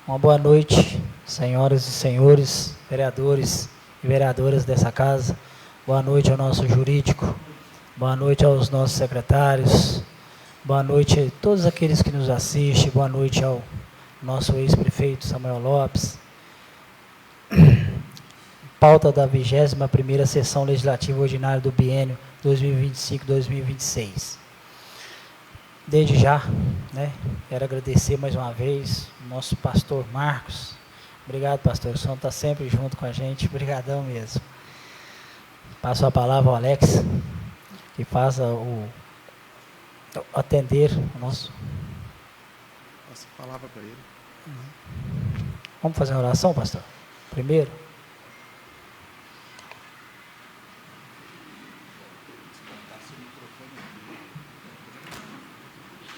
Uma boa noite, senhoras e senhores, vereadores e vereadoras dessa casa. Boa noite ao nosso jurídico, boa noite aos nossos secretários, boa noite a todos aqueles que nos assistem, boa noite ao nosso ex-prefeito Samuel Lopes. Pauta da 21ª Sessão Legislativa Ordinária do Biênio 2025-2026. Desde já, quero agradecer mais uma vez o nosso pastor Marcos. Obrigado, pastor. O senhor está sempre junto com a gente. Obrigadão mesmo. Passo a palavra ao Alex, que faça atender o nosso... Passa a palavra para ele. Vamos fazer uma oração, pastor? Primeiro.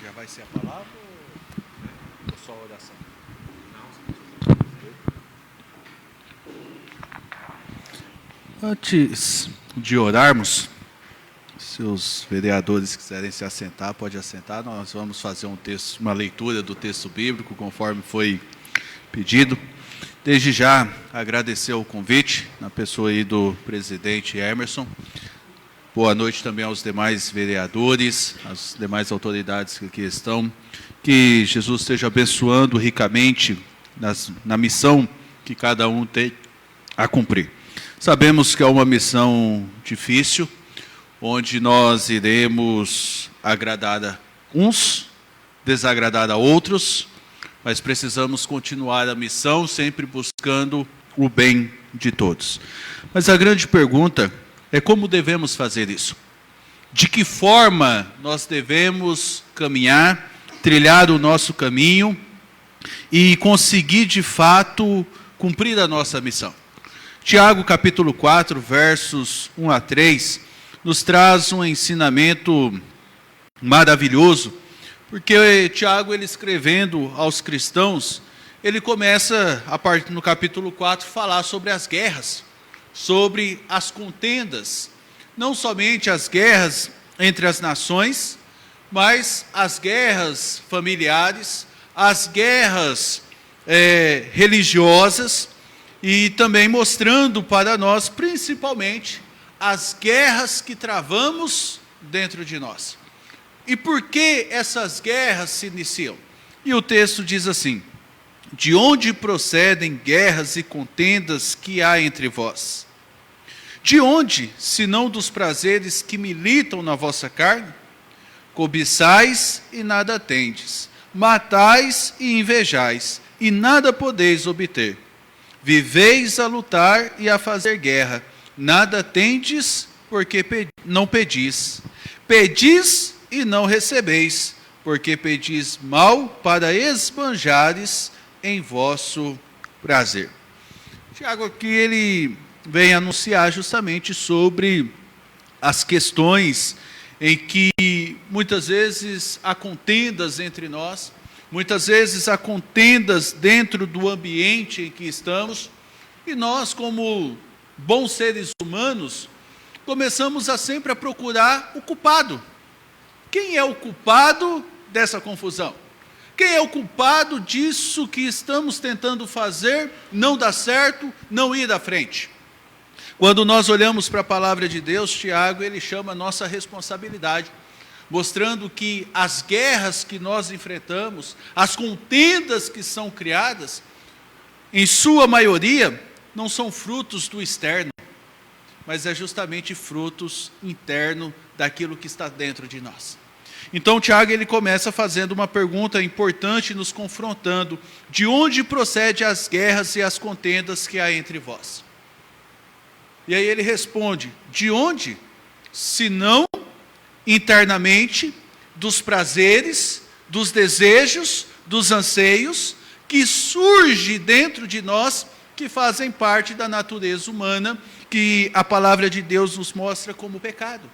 Já vai ser a palavra ou só a oração? Antes de orarmos, se os vereadores quiserem se assentar, pode assentar. Nós vamos fazer uma leitura do texto bíblico, conforme foi pedido. Desde já, agradecer o convite, na pessoa aí do presidente Emerson. Boa noite também aos demais vereadores, às demais autoridades que aqui estão. Que Jesus esteja abençoando ricamente na missão que cada um tem a cumprir. Sabemos que é uma missão difícil, onde nós iremos agradar a uns, desagradar a outros, mas precisamos continuar a missão, sempre buscando o bem de todos. Mas a grande pergunta é como devemos fazer isso? De que forma nós devemos caminhar, trilhar o nosso caminho e conseguir de fato cumprir a nossa missão? Tiago capítulo 4, versos 1 a 3, nos traz um ensinamento maravilhoso, porque Tiago, ele escrevendo aos cristãos, ele começa, no capítulo 4, falar sobre as guerras, sobre as contendas, não somente as guerras entre as nações, mas as guerras familiares, as guerras religiosas, e também mostrando para nós, principalmente, as guerras que travamos dentro de nós. E por que essas guerras se iniciam? E o texto diz assim: de onde procedem guerras e contendas que há entre vós? De onde, senão dos prazeres que militam na vossa carne? Cobiçais e nada tendes, matais e invejais, e nada podeis obter. Viveis a lutar e a fazer guerra, nada tendes, porque não pedis. Pedis e não recebeis, porque pedis mal para esbanjares em vosso prazer. Tiago aqui, ele vem anunciar justamente sobre as questões em que muitas vezes há contendas entre nós, muitas vezes há contendas dentro do ambiente em que estamos, e nós, como bons seres humanos, começamos sempre a procurar o culpado. Quem é o culpado dessa confusão? Quem é o culpado disso que estamos tentando fazer não dar certo, não ir à frente? Quando nós olhamos para a palavra de Deus, Tiago, ele chama a nossa responsabilidade, mostrando que as guerras que nós enfrentamos, as contendas que são criadas, em sua maioria, não são frutos do externo, mas é justamente frutos internos daquilo que está dentro de nós. Então, Tiago, ele começa fazendo uma pergunta importante, nos confrontando: de onde procedem as guerras e as contendas que há entre vós? E aí ele responde: de onde? Se não internamente, dos prazeres, dos desejos, dos anseios que surge dentro de nós, que fazem parte da natureza humana, que a palavra de Deus nos mostra como pecado.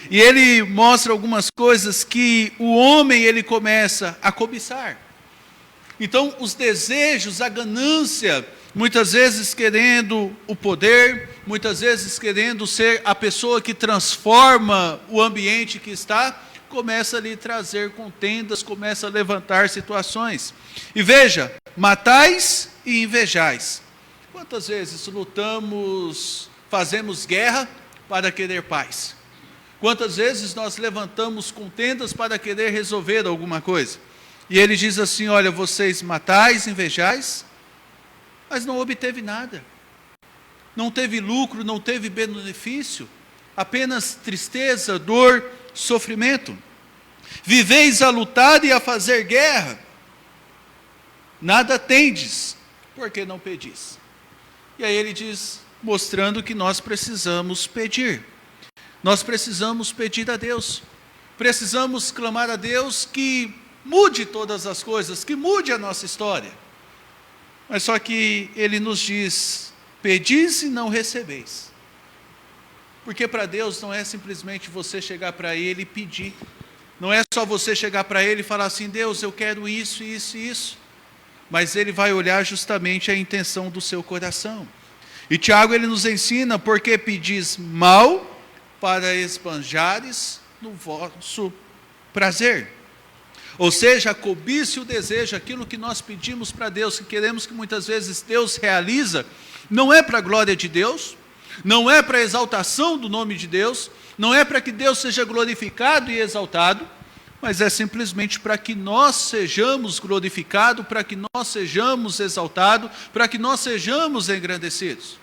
E ele mostra algumas coisas que o homem ele começa a cobiçar. Então, os desejos, a ganância, muitas vezes querendo o poder, muitas vezes querendo ser a pessoa que transforma o ambiente que está, começa a lhe trazer contendas, começa a levantar situações. E veja, matais e invejais. Quantas vezes lutamos, fazemos guerra para querer paz? Quantas vezes nós levantamos contendas para querer resolver alguma coisa? E ele diz assim, olha, vocês matais, invejais, mas não obteve nada. Não teve lucro, não teve benefício, apenas tristeza, dor, sofrimento. Viveis a lutar e a fazer guerra, nada tendes, porque não pedis. E aí ele diz, mostrando que nós precisamos pedir. Nós precisamos pedir a Deus. Precisamos clamar a Deus que mude todas as coisas, que mude a nossa história. Mas só que ele nos diz, pedis e não recebeis. Porque para Deus não é simplesmente você chegar para Ele e pedir. Não é só você chegar para Ele e falar assim, Deus, eu quero isso, isso e isso. Mas Ele vai olhar justamente a intenção do seu coração. E Tiago, ele nos ensina, porque pedis mal para esbanjares no vosso prazer. Ou seja, a cobiça e o desejo, aquilo que nós pedimos para Deus, que queremos que muitas vezes Deus realiza, não é para a glória de Deus, não é para a exaltação do nome de Deus, não é para que Deus seja glorificado e exaltado, mas é simplesmente para que nós sejamos glorificados, para que nós sejamos exaltados, para que nós sejamos engrandecidos.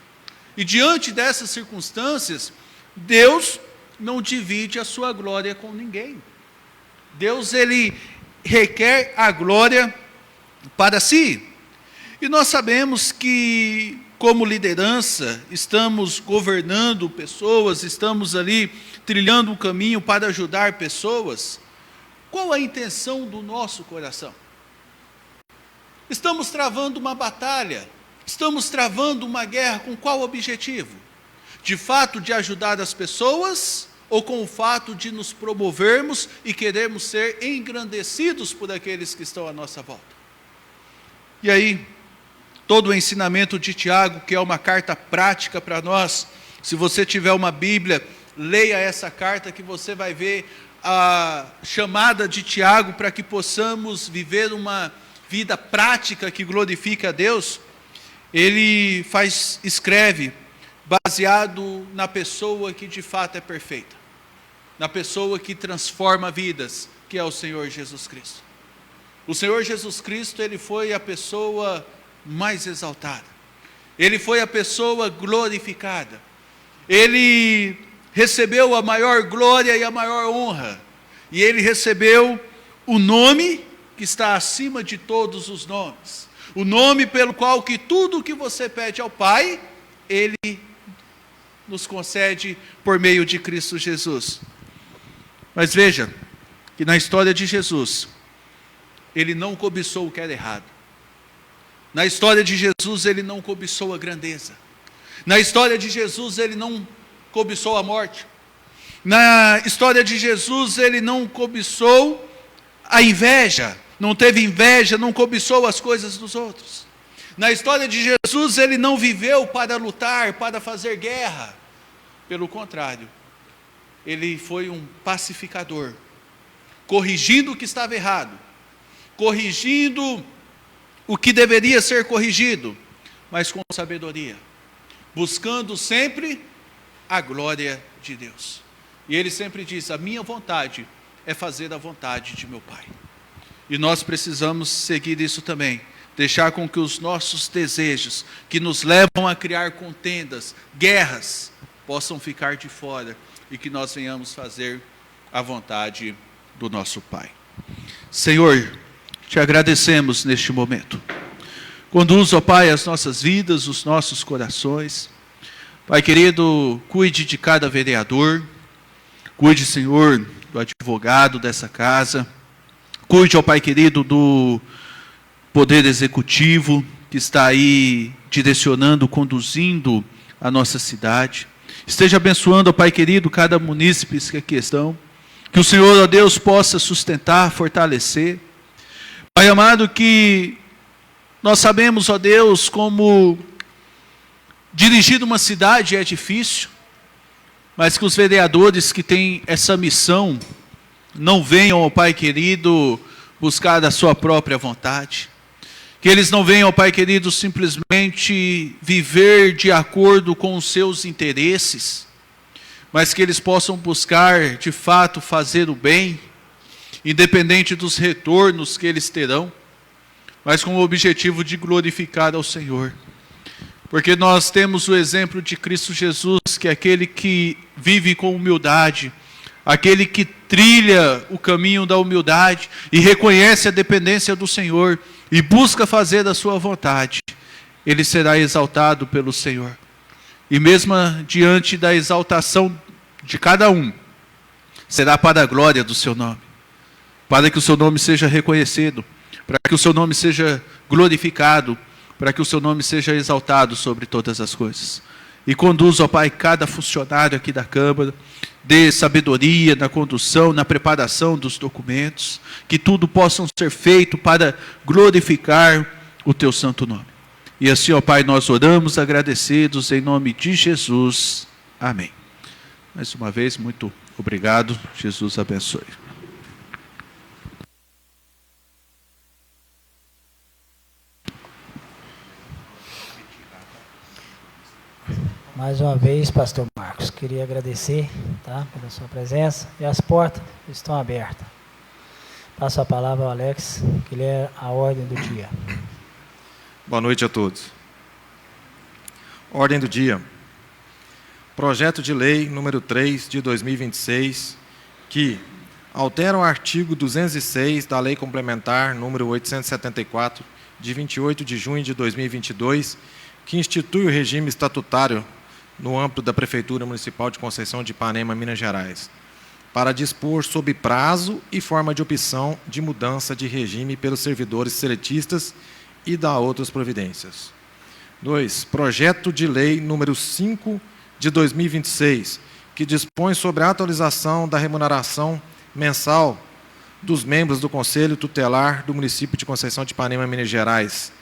E diante dessas circunstâncias, Deus não divide a sua glória com ninguém. Deus, ele requer a glória para si. E nós sabemos que, como liderança, estamos governando pessoas, estamos ali trilhando um caminho para ajudar pessoas. Qual a intenção do nosso coração? Estamos travando uma batalha, estamos travando uma guerra com qual objetivo? De fato, de ajudar as pessoas, ou com o fato de nos promovermos e queremos ser engrandecidos por aqueles que estão à nossa volta? E aí, todo o ensinamento de Tiago, que é uma carta prática para nós, se você tiver uma Bíblia, leia essa carta que você vai ver a chamada de Tiago para que possamos viver uma vida prática que glorifique a Deus. Ele escreve baseado na pessoa que de fato é perfeita, na pessoa que transforma vidas, que é o Senhor Jesus Cristo. O Senhor Jesus Cristo, ele foi a pessoa mais exaltada, ele foi a pessoa glorificada, ele recebeu a maior glória e a maior honra, e ele recebeu o nome que está acima de todos os nomes, o nome pelo qual que tudo o que você pede ao Pai, ele nos concede por meio de Cristo Jesus. Mas veja, que na história de Jesus, ele não cobiçou o que era errado. Na história de Jesus, ele não cobiçou a grandeza. Na história de Jesus, ele não cobiçou a morte. Na história de Jesus, ele não cobiçou a inveja. Não teve inveja, não cobiçou as coisas dos outros. Na história de Jesus, ele não viveu para lutar, para fazer guerra. Pelo contrário, ele foi um pacificador, corrigindo o que estava errado, corrigindo o que deveria ser corrigido, mas com sabedoria, buscando sempre a glória de Deus. E ele sempre diz, a minha vontade é fazer a vontade de meu Pai. E nós precisamos seguir isso também, deixar com que os nossos desejos, que nos levam a criar contendas, guerras, possam ficar de fora e que nós venhamos fazer a vontade do nosso Pai. Senhor, te agradecemos neste momento. Conduz, ó Pai, as nossas vidas, os nossos corações. Pai querido, cuide de cada vereador, cuide, Senhor, do advogado dessa casa, Cuide, ó Pai querido, do Poder Executivo, que está aí direcionando, conduzindo a nossa cidade. Esteja abençoando, ó Pai querido, cada munícipe que aqui estão. Que o Senhor, ó Deus, possa sustentar, fortalecer. Pai amado, que nós sabemos, ó Deus, como dirigir uma cidade é difícil, mas que os vereadores que têm essa missão não venham, ó Pai querido, buscar da sua própria vontade. Que eles não venham, ó Pai querido, simplesmente viver de acordo com os seus interesses, mas que eles possam buscar, de fato, fazer o bem, independente dos retornos que eles terão, mas com o objetivo de glorificar ao Senhor. Porque nós temos o exemplo de Cristo Jesus, que é aquele que vive com humildade, aquele que trilha o caminho da humildade e reconhece a dependência do Senhor e busca fazer da sua vontade, ele será exaltado pelo Senhor. E mesmo diante da exaltação de cada um, será para a glória do seu nome, para que o seu nome seja reconhecido, para que o seu nome seja glorificado, para que o seu nome seja exaltado sobre todas as coisas. E conduza, ó Pai, cada funcionário aqui da Câmara, dê sabedoria na condução, na preparação dos documentos, que tudo possa ser feito para glorificar o teu santo nome. E assim, ó Pai, nós oramos agradecidos em nome de Jesus. Amém. Mais uma vez, muito obrigado. Jesus abençoe. Mais uma vez, pastor Marcos, queria agradecer, tá, pela sua presença, e as portas estão abertas. Passo a palavra ao Alex, que lê a ordem do dia. Boa noite a todos. Ordem do dia. Projeto de lei número 3 de 2026, que altera o artigo 206 da Lei Complementar número 874, de 28 de junho de 2022, que institui o regime estatutário no âmbito da Prefeitura Municipal de Conceição de Ipanema, Minas Gerais, para dispor sobre prazo e forma de opção de mudança de regime pelos servidores seletistas e da outras providências. 2. Projeto de lei número 5 de 2026, que dispõe sobre a atualização da remuneração mensal dos membros do Conselho Tutelar do município de Conceição de Ipanema, Minas Gerais.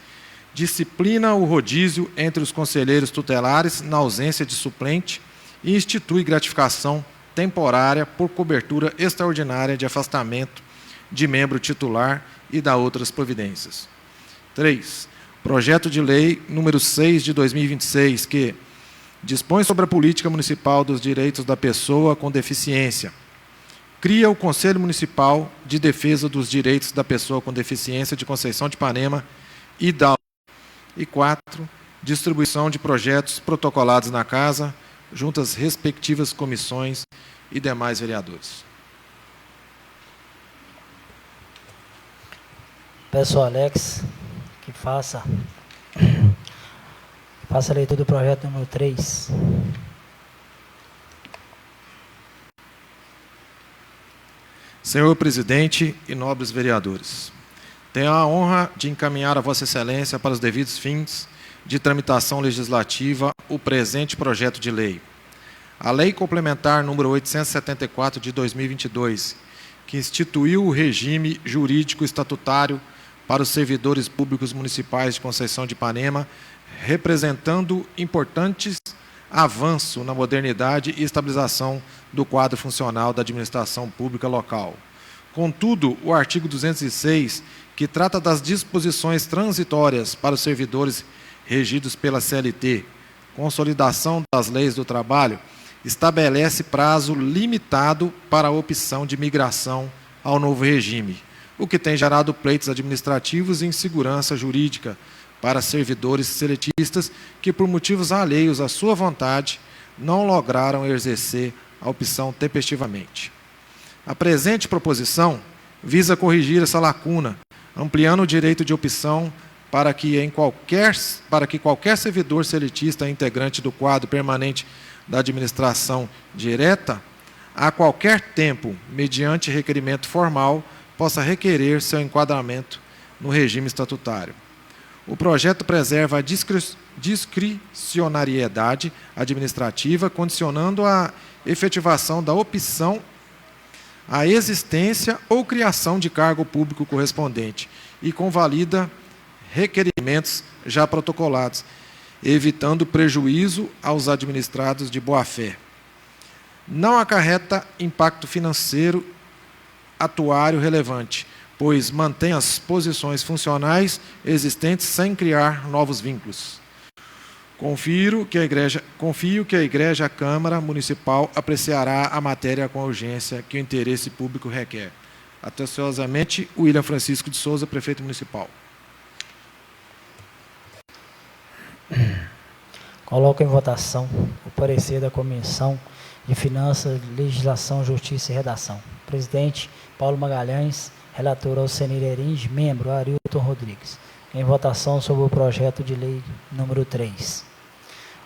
Disciplina o rodízio entre os conselheiros tutelares na ausência de suplente e institui gratificação temporária por cobertura extraordinária de afastamento de membro titular e da outras providências. 3. Projeto de lei número 6 de 2026, que dispõe sobre a política municipal dos direitos da pessoa com deficiência. Cria o Conselho Municipal de Defesa dos Direitos da Pessoa com Deficiência de Conceição de Ipanema e da. E 4. Distribuição de projetos protocolados na Casa, junto às respectivas comissões e demais vereadores. Peço ao Alex que faça a leitura do projeto número 3. Senhor presidente e nobres vereadores, tenho a honra de encaminhar a Vossa Excelência para os devidos fins de tramitação legislativa o presente projeto de lei. A Lei Complementar número 874 de 2022, que instituiu o regime jurídico estatutário para os servidores públicos municipais de Conceição de Ipanema, representando importantes avanços na modernidade e estabilização do quadro funcional da administração pública local. Contudo, o artigo 206, que trata das disposições transitórias para os servidores regidos pela CLT, consolidação das leis do trabalho, estabelece prazo limitado para a opção de migração ao novo regime, o que tem gerado pleitos administrativos e insegurança jurídica para servidores seletistas que, por motivos alheios à sua vontade, não lograram exercer a opção tempestivamente. A presente proposição visa corrigir essa lacuna, ampliando o direito de opção para que qualquer servidor seletista integrante do quadro permanente da administração direta, a qualquer tempo, mediante requerimento formal, possa requerer seu enquadramento no regime estatutário. O projeto preserva a discricionariedade administrativa, condicionando a efetivação da opção à existência ou criação de cargo público correspondente e convalida requerimentos já protocolados, evitando prejuízo aos administrados de boa-fé. Não acarreta impacto financeiro atuário relevante, pois mantém as posições funcionais existentes sem criar novos vínculos. Confio que a Igreja a Câmara Municipal apreciará a matéria com a urgência que o interesse público requer. Atenciosamente, William Francisco de Souza, Prefeito Municipal. Coloco em votação o parecer da Comissão de Finanças, Legislação, Justiça e Redação. Presidente Paulo Magalhães, relator Alcenir Eringe, membro Arilton Rodrigues. Em votação sobre o projeto de lei número 3.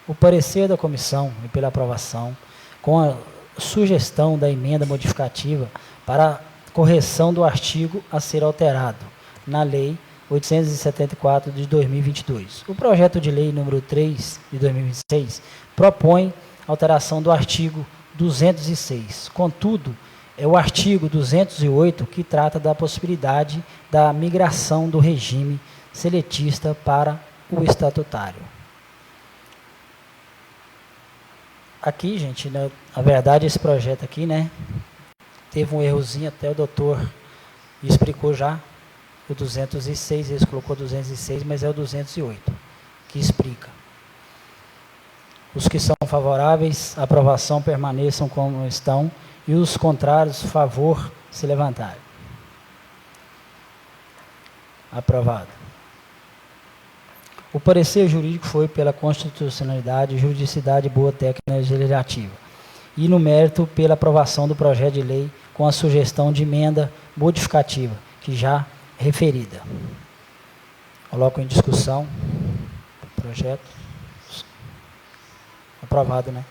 O parecer da comissão e pela aprovação, com a sugestão da emenda modificativa para a correção do artigo a ser alterado na Lei 874 de 2022. O projeto de lei número 3 de 2026 propõe alteração do artigo 206. Contudo, é o artigo 208 que trata da possibilidade da migração do regime seletista para o estatutário. Aqui, gente, na verdade, esse projeto aqui, né, teve um errozinho, até o doutor explicou já, o 206, ele colocou 206, mas é o 208, que explica. Os que são favoráveis, a aprovação permaneçam como estão, e os contrários, favor, se levantarem. Aprovado. O parecer jurídico foi pela constitucionalidade, juridicidade e boa técnica legislativa. E no mérito, pela aprovação do projeto de lei com a sugestão de emenda modificativa, que já referida. Coloco em discussão o projeto. Aprovado, né?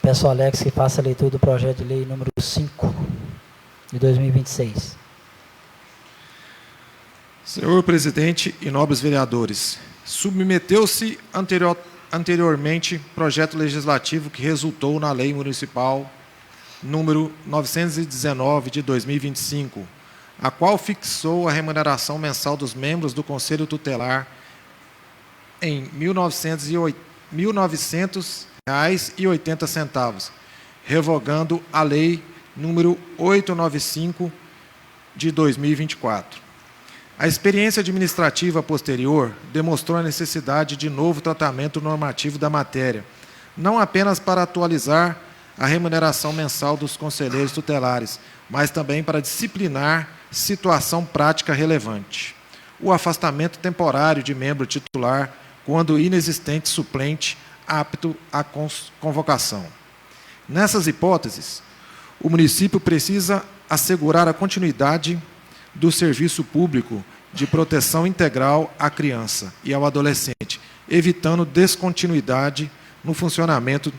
Peço ao Alex que faça a leitura do projeto de lei número 5 de 2026. Senhor presidente e nobres vereadores, submeteu-se anteriormente projeto legislativo que resultou na Lei Municipal número 919 de 2025, a qual fixou a remuneração mensal dos membros do Conselho Tutelar em R$ 1.900,80, revogando a Lei número 895 de 2024. A experiência administrativa posterior demonstrou a necessidade de novo tratamento normativo da matéria, não apenas para atualizar a remuneração mensal dos conselheiros tutelares, mas também para disciplinar situação prática relevante. O afastamento temporário de membro titular, quando inexistente suplente apto à convocação. Nessas hipóteses, o município precisa assegurar a continuidade do serviço público de proteção integral à criança e ao adolescente, evitando descontinuidade no funcionamento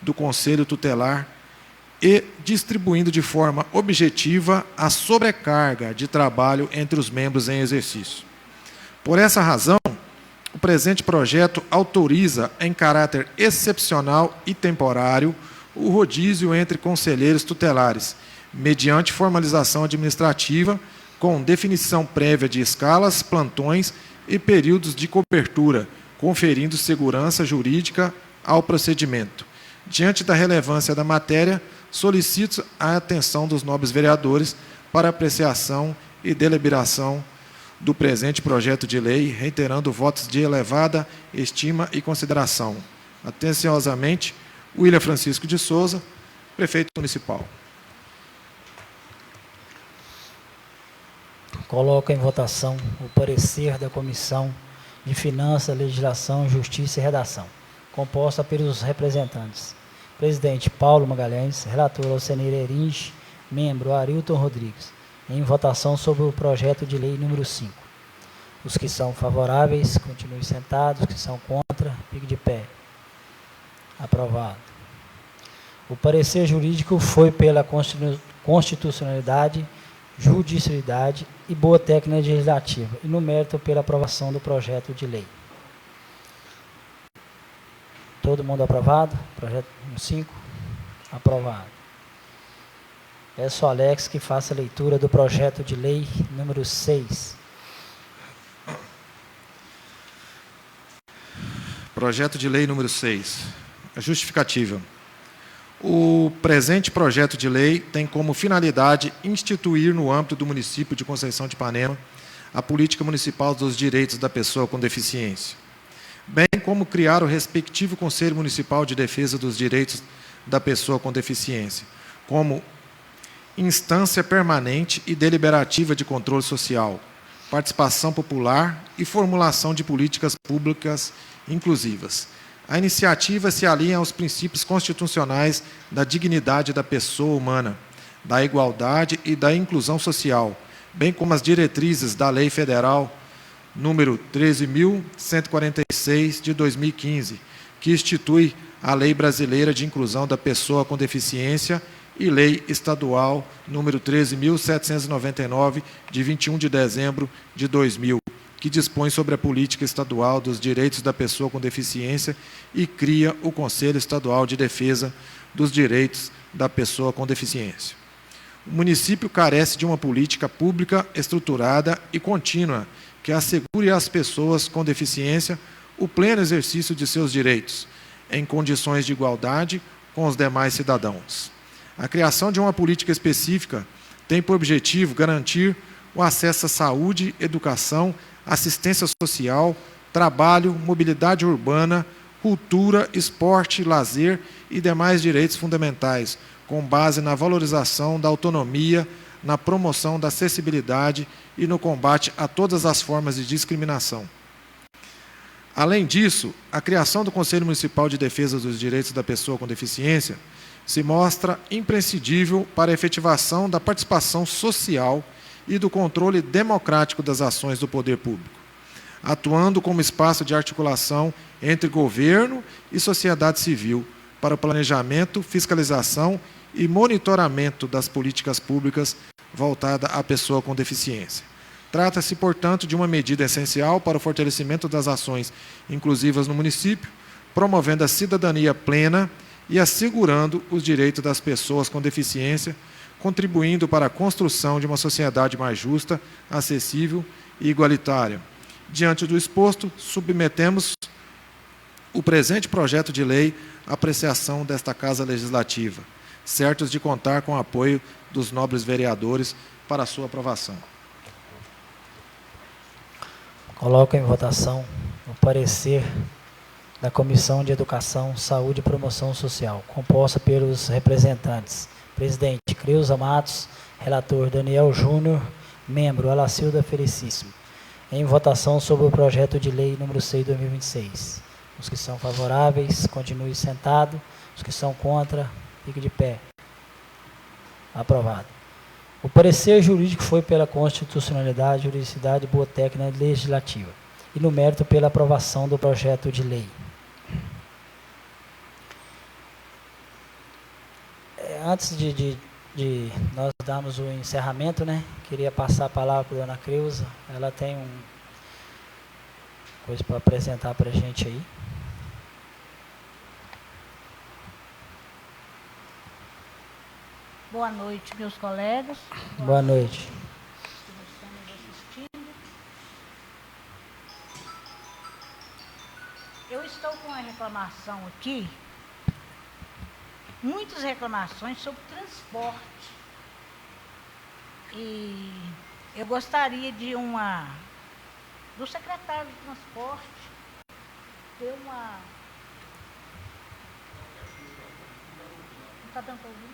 do Conselho Tutelar e distribuindo de forma objetiva a sobrecarga de trabalho entre os membros em exercício. Por essa razão, o presente projeto autoriza, em caráter excepcional e temporário, o rodízio entre conselheiros tutelares, mediante formalização administrativa, com definição prévia de escalas, plantões e períodos de cobertura, conferindo segurança jurídica ao procedimento. Diante da relevância da matéria, solicito a atenção dos nobres vereadores para apreciação e deliberação do presente projeto de lei, reiterando votos de elevada estima e consideração. Atenciosamente, William Francisco de Souza, Prefeito Municipal. Coloco em votação o parecer da Comissão de Finanças, Legislação, Justiça e Redação, composta pelos representantes. Presidente Paulo Magalhães, relator Alcenir Eringe, membro Arilton Rodrigues. Em votação sobre o projeto de lei número 5. Os que são favoráveis, continuem sentados. Os que são contra, fiquem de pé. Aprovado. O parecer jurídico foi pela constitucionalidade, judicialidade e boa técnica legislativa, e no mérito pela aprovação do projeto de lei. Todo mundo aprovado? Projeto 5? Aprovado. Peço ao Alex que faça a leitura do projeto de lei número 6. Projeto de lei número 6. A justificativa. O presente projeto de lei tem como finalidade instituir no âmbito do município de Conceição de Ipanema a política municipal dos direitos da pessoa com deficiência, bem como criar o respectivo Conselho Municipal de Defesa dos Direitos da Pessoa com Deficiência, como instância permanente e deliberativa de controle social, participação popular e formulação de políticas públicas inclusivas. A iniciativa se alinha aos princípios constitucionais da dignidade da pessoa humana, da igualdade e da inclusão social, bem como as diretrizes da Lei Federal número 13.146, de 2015, que institui a Lei Brasileira de Inclusão da Pessoa com Deficiência e Lei Estadual número 13.799, de 21 de dezembro de 2000, que dispõe sobre a política estadual dos direitos da pessoa com deficiência e cria o Conselho Estadual de Defesa dos Direitos da Pessoa com Deficiência. O município carece de uma política pública estruturada e contínua que assegure às pessoas com deficiência o pleno exercício de seus direitos, em condições de igualdade com os demais cidadãos. A criação de uma política específica tem por objetivo garantir o acesso à saúde, educação, assistência social, trabalho, mobilidade urbana, cultura, esporte, lazer e demais direitos fundamentais, com base na valorização da autonomia, na promoção da acessibilidade e no combate a todas as formas de discriminação. Além disso, a criação do Conselho Municipal de Defesa dos Direitos da Pessoa com Deficiência se mostra imprescindível para a efetivação da participação social e do controle democrático das ações do poder público, atuando como espaço de articulação entre governo e sociedade civil para o planejamento, fiscalização e monitoramento das políticas públicas voltada à pessoa com deficiência. Trata-se, portanto, de uma medida essencial para o fortalecimento das ações inclusivas no município, promovendo a cidadania plena e assegurando os direitos das pessoas com deficiência, contribuindo para a construção de uma sociedade mais justa, acessível e igualitária. Diante do exposto, submetemos o presente projeto de lei à apreciação desta Casa Legislativa, certos de contar com o apoio dos nobres vereadores para a sua aprovação. Coloco em votação o parecer da Comissão de Educação, Saúde e Promoção Social, composta pelos representantes: presidente Creuza Matos, relator Daniel Júnior, membro Alacilda Felicíssimo. Em votação sobre o projeto de lei número 6 de 2026. Os que são favoráveis, continue sentado. Os que são contra, fique de pé. Aprovado. O parecer jurídico foi pela constitucionalidade, juridicidade e boa técnica legislativa, e no mérito pela aprovação do projeto de lei. Antes de nós darmos o encerramento, né, queria passar a palavra para a dona Creuza. Ela tem coisa para apresentar para a gente aí. Boa noite, meus colegas. Boa noite. Que estão nos assistindo. Eu estou com uma reclamação aqui, muitas reclamações sobre transporte. E eu gostaria do secretário de transporte ter uma... Não está dando para ouvir?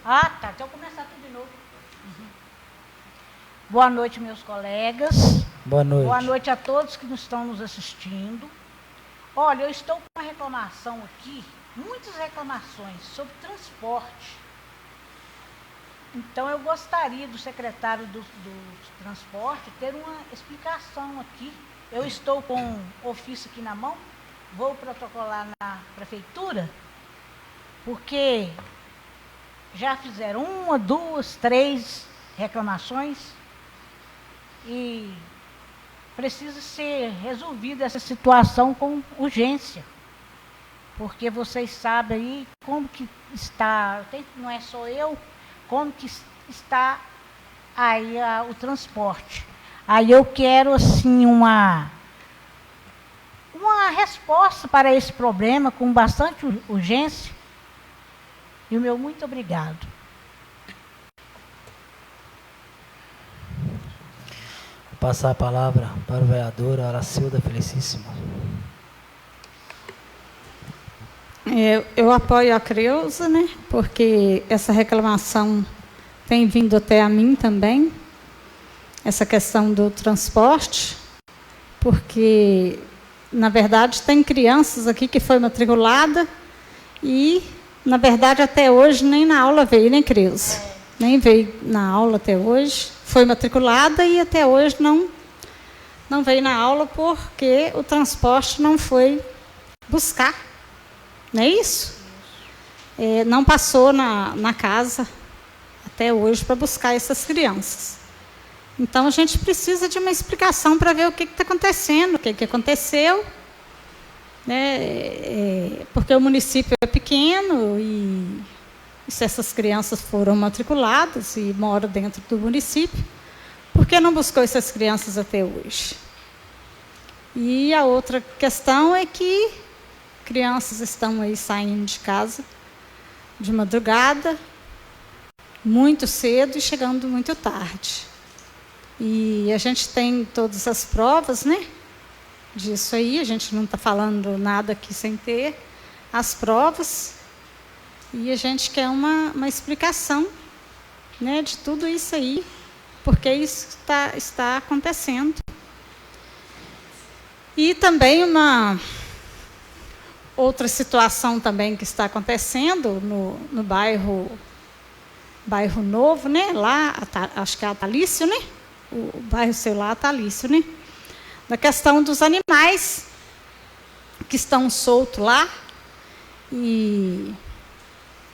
Ah, tá. Então começar tudo de novo. Boa noite, meus colegas. Boa noite. Boa noite a todos que estão nos assistindo. Olha, eu estou com uma reclamação aqui, muitas reclamações sobre transporte. Então, eu gostaria do secretário do transporte ter uma explicação aqui. Eu estou com o ofício aqui na mão, vou protocolar na prefeitura, porque já fizeram 1, 2, 3 reclamações e precisa ser resolvida essa situação com urgência. Porque vocês sabem aí como que está, não é só eu, como que está aí o transporte. Aí eu quero, assim, uma resposta para esse problema com bastante urgência. E o meu muito obrigado. Vou passar a palavra para o vereador Aracilda Felicíssimo. Eu apoio a Creuza, né? Porque essa reclamação tem vindo até a mim também, essa questão do transporte, porque, na verdade, tem crianças aqui que foi matriculada e, na verdade, até hoje nem na aula veio, né, Creuza? Nem veio na aula até hoje, foi matriculada e até hoje não veio na aula porque o transporte não foi buscar. Não é isso? Não passou na casa até hoje para buscar essas crianças. Então, a gente precisa de uma explicação para ver o que está acontecendo, o que aconteceu. Né? Porque o município é pequeno e se essas crianças foram matriculadas e moram dentro do município, por que não buscou essas crianças até hoje? E a outra questão é que crianças estão aí saindo de casa de madrugada, muito cedo e chegando muito tarde. E a gente tem todas as provas, né, disso aí, a gente não está falando nada aqui sem ter as provas. E a gente quer uma explicação, né, de tudo isso aí, porque isso está acontecendo. E também uma outra situação também que está acontecendo no bairro Novo, né? Lá, acho que é Atalício, né? O bairro seu lá, Atalício, né? Da questão dos animais que estão soltos lá e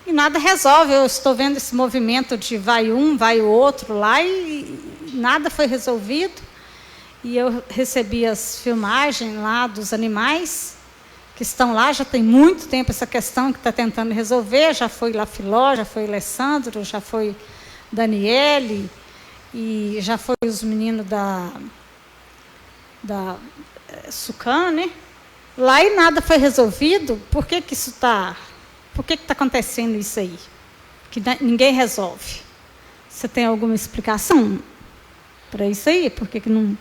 nada resolve. Eu estou vendo esse movimento de vai um, vai o outro lá e nada foi resolvido. E eu recebi as filmagens lá dos animais que estão lá, já tem muito tempo essa questão que está tentando resolver, já foi lá Filó, já foi Alessandro, já foi Daniele, e já foi os meninos da Sucan, né? Lá e nada foi resolvido. Por que isso está... Por que está acontecendo isso aí? Que ninguém resolve. Você tem alguma explicação para isso aí? Por que não...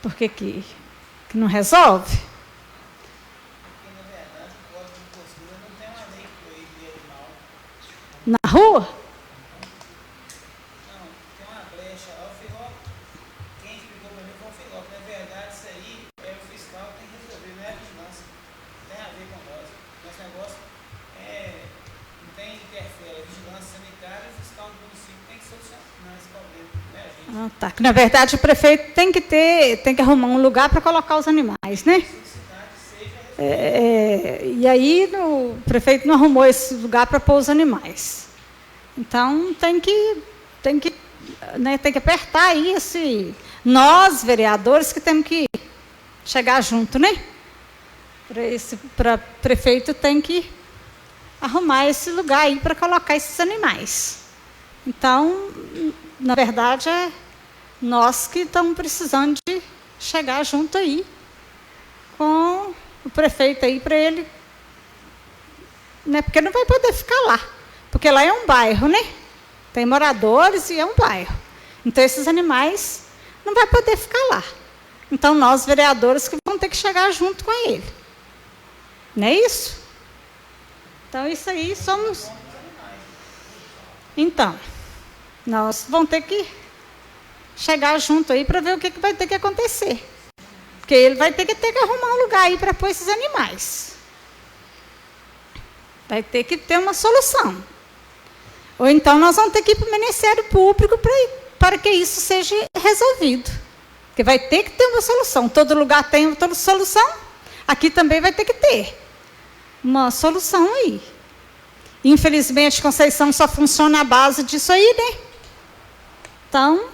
Por que não resolve? Na rua? Não, tem uma brecha lá, o Filó, quem explicou para mim foi o Filó, que na verdade isso aí o fiscal tem que resolver, não é a vigilância, não tem a ver com nós. Nosso negócio não tem interfere, a vigilância sanitária e o fiscal do município tem que solucionar esse problema, não é a gente. Tá. Na verdade, o prefeito tem que arrumar um lugar para colocar os animais, né? E aí o prefeito não arrumou esse lugar para pôr os animais. Então tem que apertar aí nós, vereadores, que temos que chegar junto, né? Para prefeito tem que arrumar esse lugar aí para colocar esses animais. Então, na verdade, é nós que estamos precisando de chegar junto aí com o prefeito aí para ele, né? Porque não vai poder ficar lá, porque lá é um bairro, né? Tem moradores e é um bairro. Então esses animais não vai poder ficar lá. Então nós vereadores que vamos ter que chegar junto com ele, não é isso? Então isso aí somos. Então nós vamos ter que chegar junto aí para ver o que vai ter que acontecer. Porque ele vai ter que arrumar um lugar aí para pôr esses animais. Vai ter que ter uma solução. Ou então nós vamos ter que ir para o Ministério Público para que isso seja resolvido. Porque vai ter que ter uma solução. Todo lugar tem outra solução. aqui também vai ter que ter uma solução aí. Infelizmente, Conceição só funciona à base disso aí, né? Então,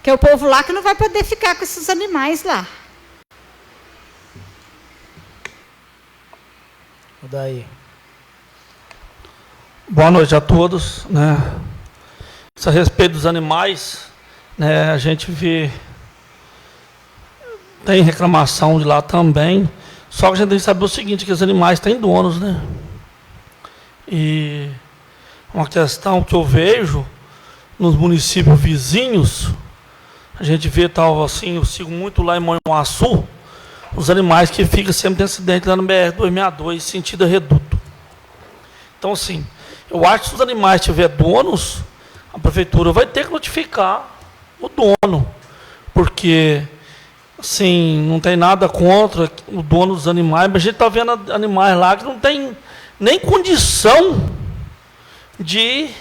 que é o povo lá que não vai poder ficar com esses animais lá. Daí. Boa noite a todos, né? A respeito dos animais, né, a gente vê, tem reclamação de lá também, só que a gente tem que saber o seguinte, que os animais têm donos, né? E uma questão que eu vejo nos municípios vizinhos, a gente vê tal assim, eu sigo muito lá em Manhuaçu, os animais que ficam sempre em acidente lá no BR-262, sentido reduto. Então, assim, eu acho que se os animais tiverem donos, a prefeitura vai ter que notificar o dono, porque, assim, não tem nada contra o dono dos animais, mas a gente está vendo animais lá que não tem nem condição de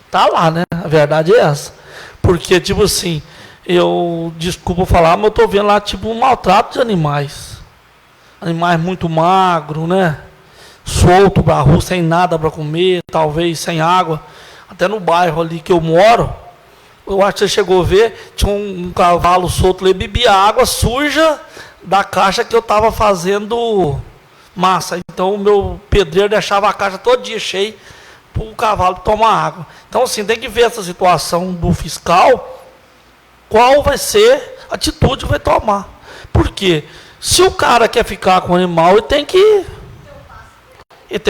estar lá, né? A verdade é essa. Porque, tipo assim, desculpa falar, mas eu estou vendo lá, tipo, um maltrato de animais. Animais muito magros, né? Solto para a rua, sem nada para comer, talvez sem água. Até no bairro ali que eu moro, eu acho que você chegou a ver, tinha um cavalo solto ali, bebia água suja da caixa que eu estava fazendo massa. Então o meu pedreiro deixava a caixa todo dia cheia para o cavalo tomar água. Então, assim, tem que ver essa situação do fiscal, qual vai ser a atitude que vai tomar. Por quê? Se o cara quer ficar com o animal, ele tem que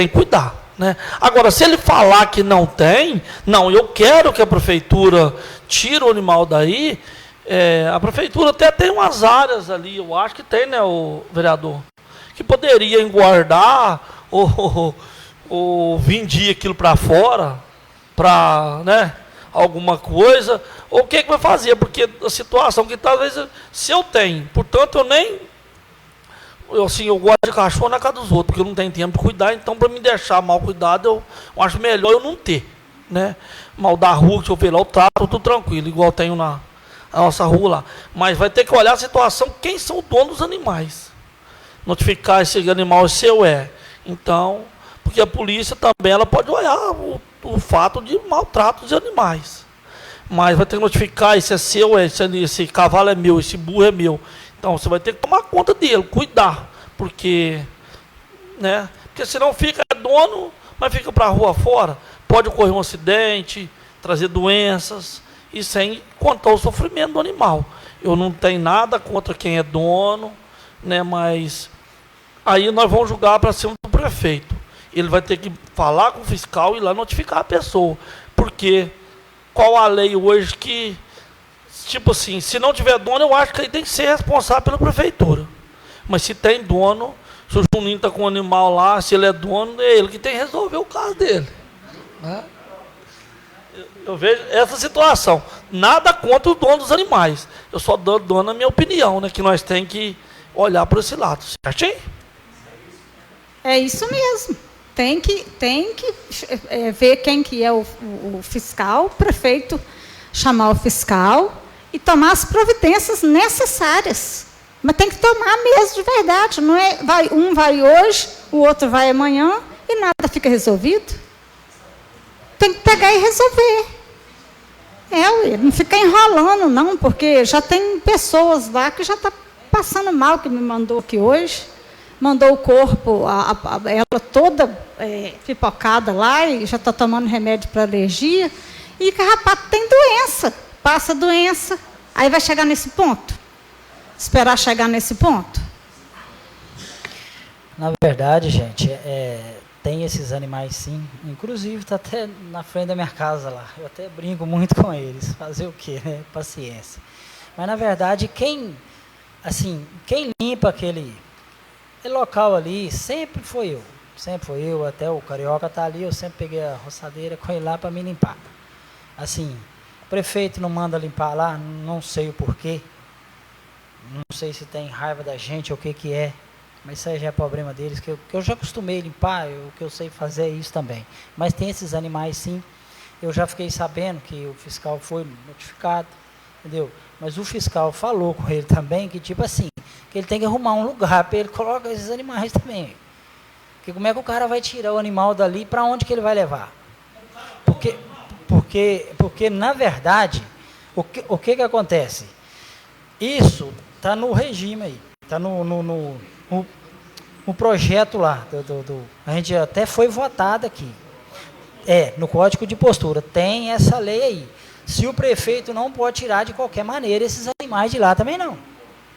cuidar, né? Agora, se ele falar que não tem, não, eu quero que a prefeitura tire o animal daí, a prefeitura até tem umas áreas ali, eu acho que tem, né, o vereador, que poderia engordar ou vendir aquilo para fora, para, né, alguma coisa, ou o que vai fazer, porque a situação que talvez, se eu tenho, portanto, eu gosto de cachorro na casa dos outros, porque eu não tenho tempo de cuidar, então para me deixar mal cuidado, eu acho melhor eu não ter, né? Mal da rua, deixa eu ver lá, eu trato tudo tranquilo, igual tenho na nossa rua lá. Mas vai ter que olhar a situação, quem são os donos dos animais. Notificar esse animal seu Então, porque a polícia também ela pode olhar o fato de maltrato de animais. Mas vai ter que notificar, esse é seu, esse cavalo é meu, esse burro é meu. Então, você vai ter que tomar conta dele, cuidar, porque senão fica dono, mas fica para a rua fora, pode ocorrer um acidente, trazer doenças, e sem contar o sofrimento do animal. Eu não tenho nada contra quem é dono, né, mas aí nós vamos julgar para cima do prefeito. Ele vai ter que falar com o fiscal e ir lá notificar a pessoa, porque qual a lei hoje que... Tipo assim, se não tiver dono, eu acho que ele tem que ser responsável pela prefeitura. Mas se tem dono, se o Juninho está com um animal lá, se ele é dono, é ele que tem que resolver o caso dele. Né? Eu vejo essa situação. Nada contra o dono dos animais. Eu só dou na minha opinião, né? Que nós temos que olhar para esse lado. Certinho? É isso mesmo. Tem que ver quem que é o fiscal, o prefeito chamar o fiscal e tomar as providências necessárias. Mas tem que tomar mesmo de verdade. Não é, um vai hoje, o outro vai amanhã e nada fica resolvido. Tem que pegar e resolver. Não ficar enrolando, não, porque já tem pessoas lá que já estão passando mal, que me mandou aqui hoje. Mandou o corpo, ela toda pipocada lá e já está tomando remédio para alergia. E carrapato tem doença, passa doença, aí vai chegar nesse ponto? Esperar chegar nesse ponto? Na verdade, gente, tem esses animais sim, inclusive está até na frente da minha casa lá, eu até brinco muito com eles, fazer o quê, né? Paciência. Mas na verdade, quem limpa aquele local ali, sempre foi eu, até o Carioca está ali, eu sempre peguei a roçadeira com ele lá para me limpar. Assim, o prefeito não manda limpar lá, não sei o porquê, não sei se tem raiva da gente ou o que é, mas isso aí já é problema deles, que eu já acostumei limpar, o que eu sei fazer é isso também. Mas tem esses animais sim, eu já fiquei sabendo que o fiscal foi notificado, entendeu? Mas o fiscal falou com ele também que tipo assim, que ele tem que arrumar um lugar para ele colocar esses animais também. Porque como é que o cara vai tirar o animal dali, para onde que ele vai levar? Porque na verdade, o que acontece? Isso está no regime aí, está no projeto lá, a gente até foi votado aqui. No Código de Postura, tem essa lei aí. Se o prefeito não pode tirar de qualquer maneira esses animais de lá também não.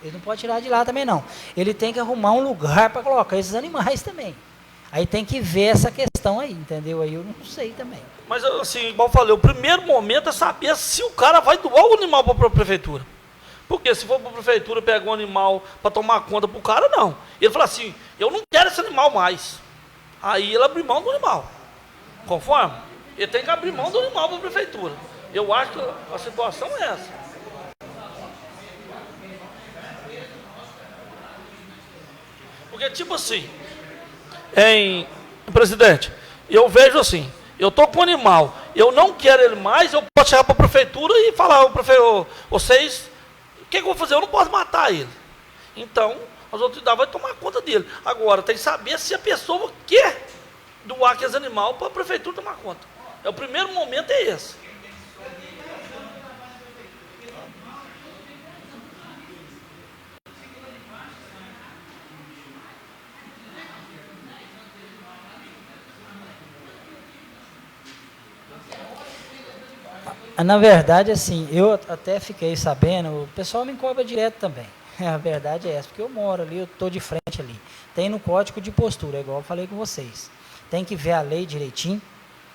Ele não pode tirar de lá também não. Ele tem que arrumar um lugar para colocar esses animais também. Aí tem que ver essa questão aí, entendeu? Aí eu não sei também. Mas assim, igual eu falei, o primeiro momento é saber se o cara vai doar o animal para a prefeitura. Porque se for para a prefeitura pegar um animal para tomar conta para o cara, não. Ele fala assim, eu não quero esse animal mais. Aí ele abre mão do animal. Conforme? Ele tem que abrir mão do animal para a prefeitura. Eu acho que a situação é essa. Porque, tipo assim, presidente, eu vejo assim, eu estou com o animal, eu não quero ele mais, eu posso chegar para a prefeitura e falar, o prefeito, vocês, o que eu vou fazer? Eu não posso matar ele. Então, as autoridades vão tomar conta dele. Agora, tem que saber se a pessoa quer doar aqueles animais para a prefeitura tomar conta. O primeiro momento é esse. Na verdade, assim, eu até fiquei sabendo, o pessoal me cobra direto também. A verdade é essa, porque eu moro ali, eu estou de frente ali. Tem no Código de Postura, igual eu falei com vocês. Tem que ver a lei direitinho,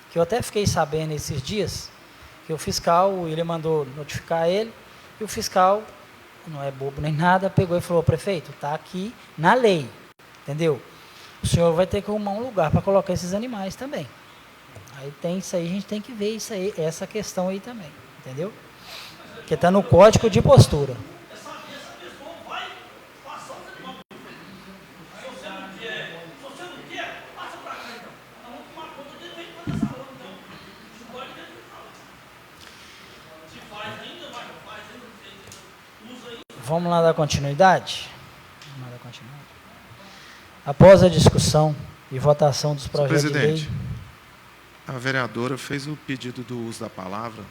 que eu até fiquei sabendo esses dias, que o fiscal, ele mandou notificar ele, e o fiscal, não é bobo nem nada, pegou e falou, prefeito, está aqui na lei, entendeu? O senhor vai ter que arrumar um lugar para colocar esses animais também. Aí tem isso aí, a gente tem que ver isso aí, essa questão aí também, entendeu? Porque está no Código de Postura. Vamos lá dar continuidade? Após a discussão e votação dos projetos de lei... A vereadora fez o pedido do uso da palavra.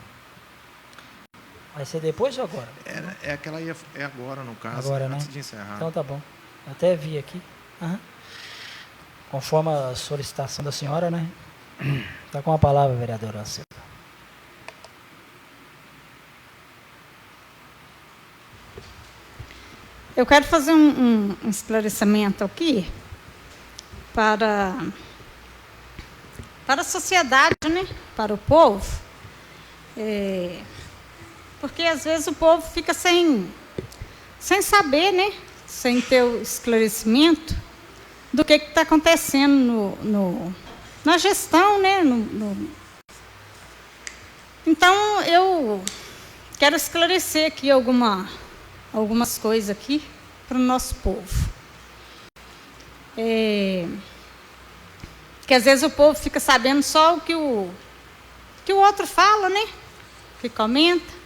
Vai ser depois ou agora? É aquela aí, é agora, no caso, agora, antes né? de encerrar. Então tá bom. Eu até vi aqui. Uhum. Conforme a solicitação da senhora, né? Está com a palavra, vereadora Silva. Eu quero fazer um esclarecimento aqui para a sociedade, né? Para o povo. Porque às vezes o povo fica sem saber, né? Sem ter o esclarecimento do que está acontecendo na gestão, né? Então, eu quero esclarecer aqui algumas coisas aqui para o nosso povo. Que às vezes o povo fica sabendo só o que o outro fala, né? Que comenta.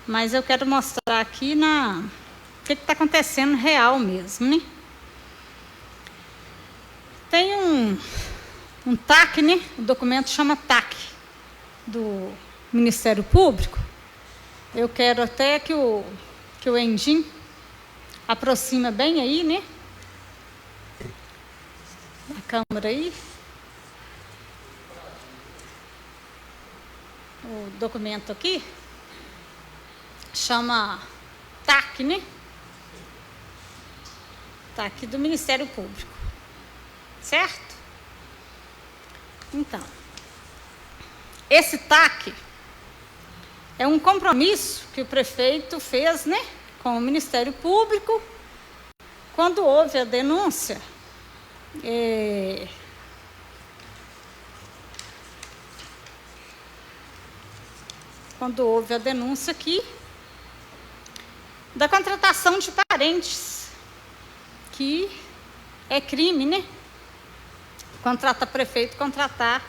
Mas eu quero mostrar aqui o que está acontecendo real mesmo, né? Tem um TAC, né? O documento chama TAC, do Ministério Público. Eu quero até que o Endim aproxima bem aí, né? A câmera aí. O documento aqui chama TAC, né? TAC do Ministério Público. Certo? Então, esse TAC é um compromisso que o prefeito fez, né, com o Ministério Público quando houve a denúncia. Quando houve a denúncia aqui da contratação de parentes, que é crime, né? Prefeito contratar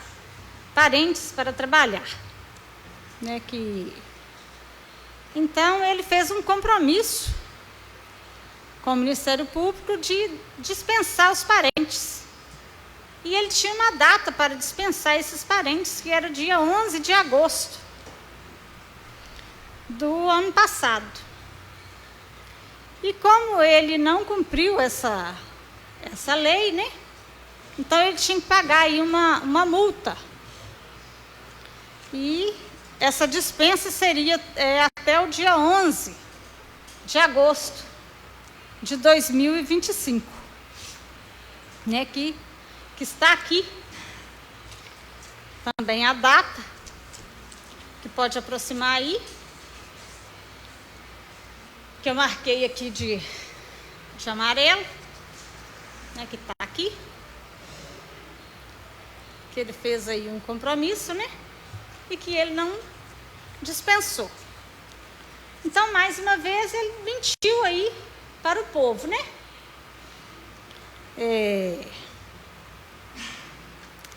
parentes para trabalhar, né? Então ele fez um compromisso com o Ministério Público de dispensar os parentes. E ele tinha uma data para dispensar esses parentes, que era o dia 11 de agosto do ano passado. E como ele não cumpriu essa lei, né? Então ele tinha que pagar aí uma multa. E essa dispensa seria até o dia 11 de agosto de 2025, né? Que está aqui também a data, que pode aproximar aí, que eu marquei aqui de amarelo, né, que está aqui, que ele fez aí um compromisso, né, e que ele não dispensou. Então, mais uma vez, ele mentiu aí para o povo, né?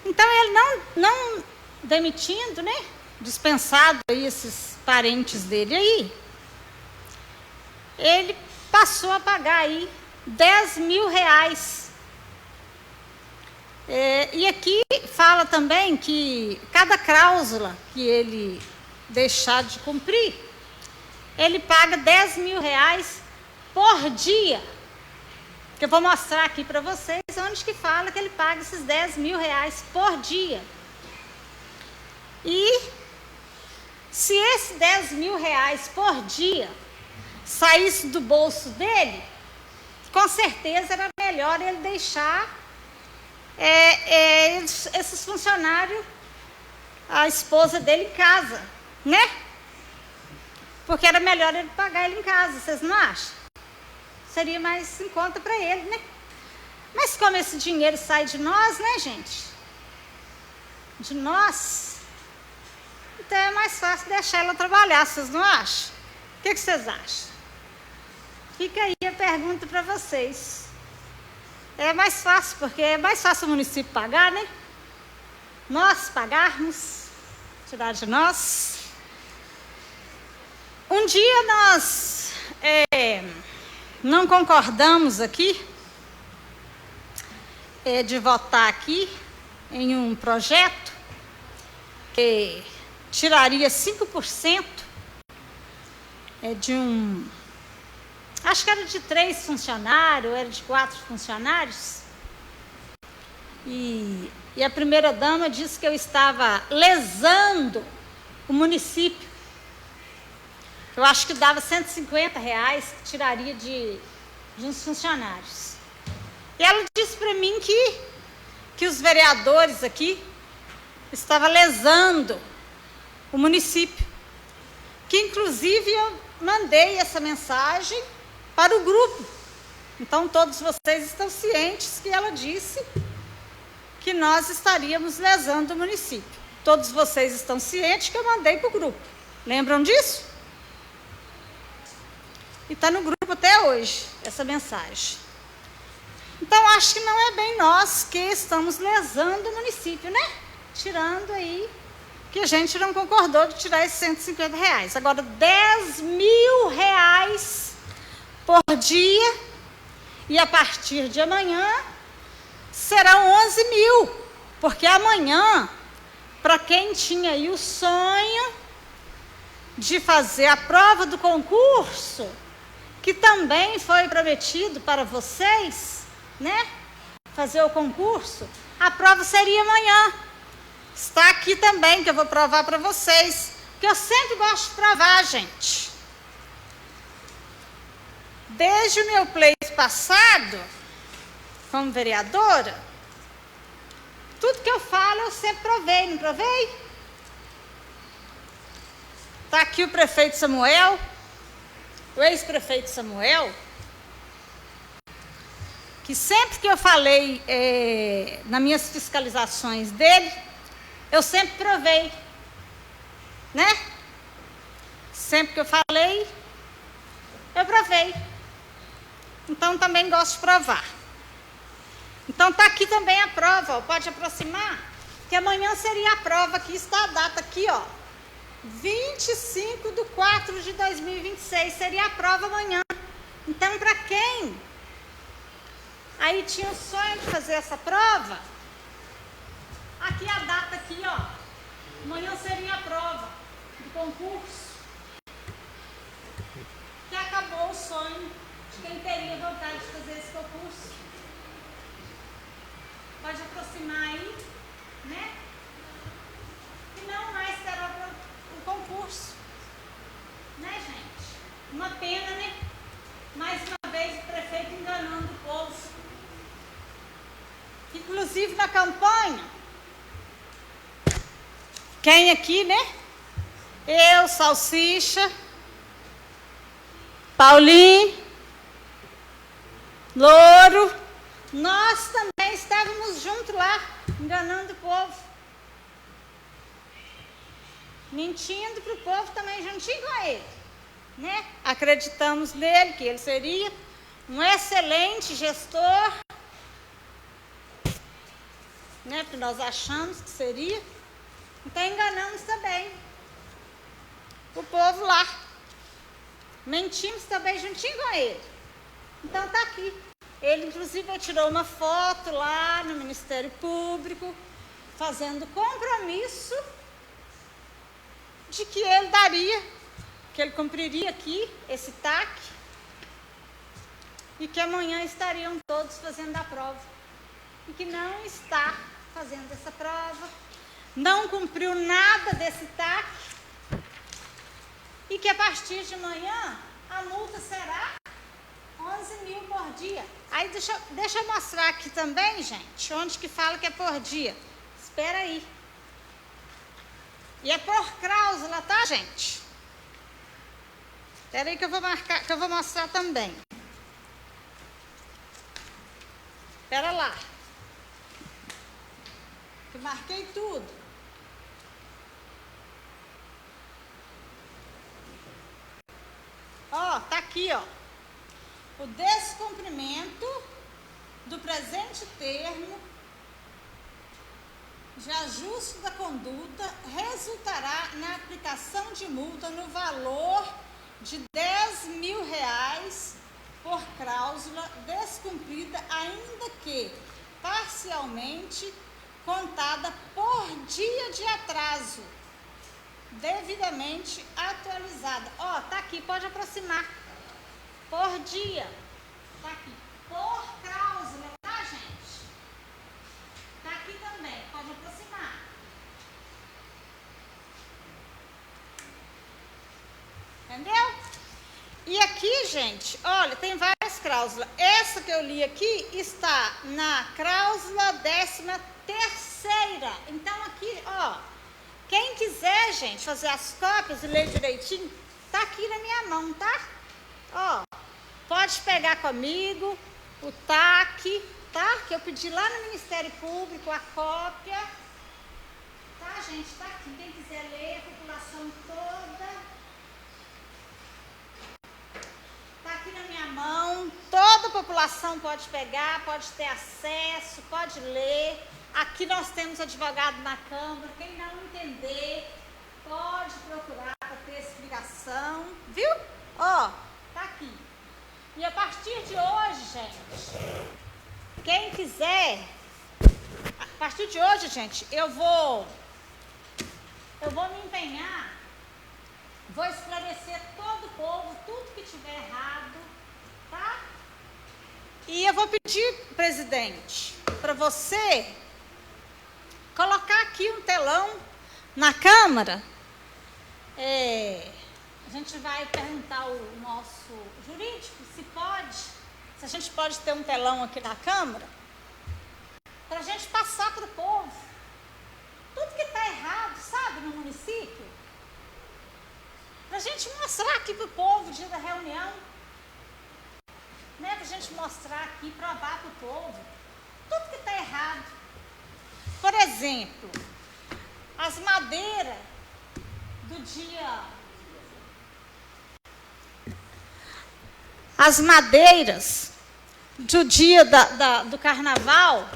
Então, ele não demitindo, né, dispensado aí esses parentes dele aí, ele passou a pagar aí R$10.000. E aqui fala também que cada cláusula que ele deixar de cumprir, ele paga R$10.000 por dia. Que eu vou mostrar aqui para vocês onde que fala que ele paga esses R$10.000 por dia. E se esse R$10.000 por dia saísse do bolso dele, com certeza era melhor ele deixar esses funcionários, a esposa dele em casa, né? Porque era melhor ele pagar ele em casa, vocês não acham? Seria mais em conta para ele, né? Mas como esse dinheiro sai de nós, né, gente? De nós, então é mais fácil deixar ela trabalhar, vocês não acham? O que vocês acham? Fica aí a pergunta para vocês. É mais fácil, porque é mais fácil o município pagar, né? Nós pagarmos, tirar de nós. Um dia nós não concordamos aqui de votar aqui em um projeto que tiraria 5% de um... Acho que era de 3 funcionários, era de 4 funcionários. E a primeira-dama disse que eu estava lesando o município. Eu acho que dava R$150 que tiraria de uns funcionários. E ela disse para mim que os vereadores aqui estavam lesando o município. Que inclusive eu mandei essa mensagem para o grupo. Então todos vocês estão cientes que ela disse que nós estaríamos lesando o município. Todos vocês estão cientes que eu mandei para o grupo. Lembram disso? E está no grupo até hoje, essa mensagem. Então, acho que não é bem nós que estamos lesando o município, né? Tirando aí, que a gente não concordou de tirar esses R$150. Agora, R$10.000 por dia, e a partir de amanhã, serão 11.000. Porque amanhã, para quem tinha aí o sonho de fazer a prova do concurso, que também foi prometido para vocês, né? Fazer o concurso, a prova seria amanhã. Está aqui também, que eu vou provar para vocês, que eu sempre gosto de provar, gente. Desde o meu pleito passado, como vereadora, tudo que eu falo eu sempre provei, não provei? Está aqui o prefeito Samuel, o ex-prefeito Samuel, que sempre que eu falei nas minhas fiscalizações dele, eu sempre provei, né? Sempre que eu falei, eu provei. Então, também gosto de provar. Então, está aqui também a prova, ó, pode aproximar, que amanhã seria a prova, aqui está a data aqui, ó. 25/4/2026 seria a prova amanhã. Então, para quem aí tinha o sonho de fazer essa prova, aqui a data aqui, ó. Amanhã seria a prova do concurso. Que acabou o sonho de quem teria vontade de fazer esse concurso. Pode aproximar aí, né? E não mais terá o concurso. Né, gente? Uma pena, né? Mais uma vez o prefeito enganando o povo. Inclusive na campanha, quem aqui, né? Eu, Salsicha, Paulinho, Louro, nós também estávamos juntos lá, enganando o povo. Mentindo para o povo também juntinho com ele. Né? Acreditamos nele, que ele seria um excelente gestor. Né? Porque nós achamos que seria. Então enganamos também o povo lá. Mentimos também juntinho com ele. Então está aqui. Ele, inclusive, tirou uma foto lá no Ministério Público, fazendo compromisso de que ele daria, que ele cumpriria aqui esse TAC e que amanhã estariam todos fazendo a prova. E que não está fazendo essa prova, não cumpriu nada desse TAC e que a partir de amanhã a multa será 11 mil por dia. Aí deixa eu mostrar aqui também, gente, onde que fala que é por dia. Espera aí. E é por cláusula, tá, gente? Espera aí que eu vou marcar, que eu vou mostrar também. Espera lá. Eu marquei tudo. Ó, tá aqui, ó. O descumprimento do presente termo de ajuste da conduta resultará na aplicação de multa no valor de R$10.000 por cláusula descumprida, ainda que parcialmente contada por dia de atraso, devidamente atualizada. Ó, tá aqui, pode aproximar. Por dia. Tá aqui. Por cláusula, tá, gente? Tá aqui também, pode aproximar. Entendeu? E aqui, gente, olha, tem várias cláusulas. Essa que eu li aqui está na cláusula 13ª. Então aqui, ó, quem quiser, gente, fazer as cópias e ler direitinho, tá aqui na minha mão, tá? Ó, pode pegar comigo o TAC, tá? Que eu pedi lá no Ministério Público a cópia. Tá, gente? Tá aqui. Quem quiser ler, a população toda. Tá aqui na minha mão. Toda a população pode pegar, pode ter acesso, pode ler. Aqui nós temos advogado na Câmara. Quem não entender, pode procurar para ter explicação. Viu? Ó, tá aqui. E a partir de hoje, gente, quem quiser, a partir de hoje, gente, eu vou me empenhar, vou esclarecer todo o povo, tudo que tiver errado, tá? E eu vou pedir, presidente, para você colocar aqui um telão na Câmara. A gente vai perguntar ao nosso jurídico se a gente pode ter um telão aqui na Câmara, para a gente passar para o povo tudo que está errado, sabe, no município. Para a gente mostrar aqui para o povo, dia da reunião, né, para a gente mostrar aqui, provar para o povo tudo que está errado. Por exemplo, as madeiras do dia... As madeiras do dia do carnaval,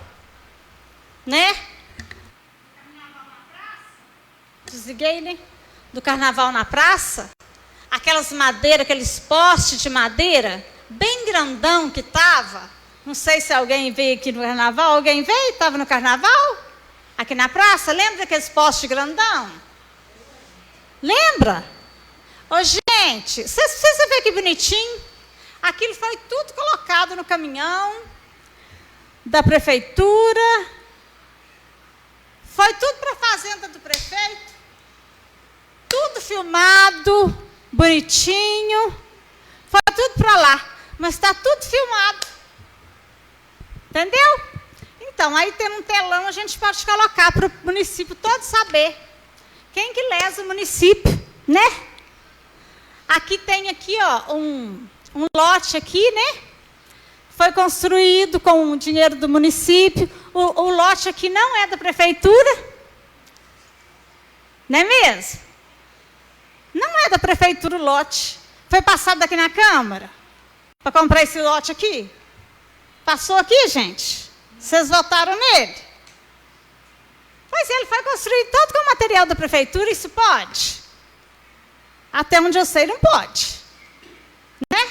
né? Carnaval na praça. Desliguei, né? Do carnaval na praça. Aquelas madeiras, aqueles postes de madeira bem grandão que estava. Não sei se alguém veio aqui no carnaval. Alguém veio? Estava no carnaval? Aqui na praça? Lembra daqueles postes grandão? Lembra? Ô, gente, você vê que bonitinho? Aquilo foi tudo colocado no caminhão da prefeitura. Foi tudo para a fazenda do prefeito. Tudo filmado, bonitinho. Foi tudo para lá. Mas está tudo filmado. Entendeu? Então, aí tem um telão, a gente pode colocar para o município todo saber quem que lesa o município, né? Aqui tem aqui, ó, um lote aqui, né? Foi construído com o dinheiro do município. O lote aqui não é da prefeitura. Não é mesmo? Não é da prefeitura o lote. Foi passado aqui na Câmara para comprar esse lote aqui. Passou aqui, gente? Vocês votaram nele? Pois é, ele foi construído todo com material da prefeitura, isso pode? Até onde eu sei, não pode. Né?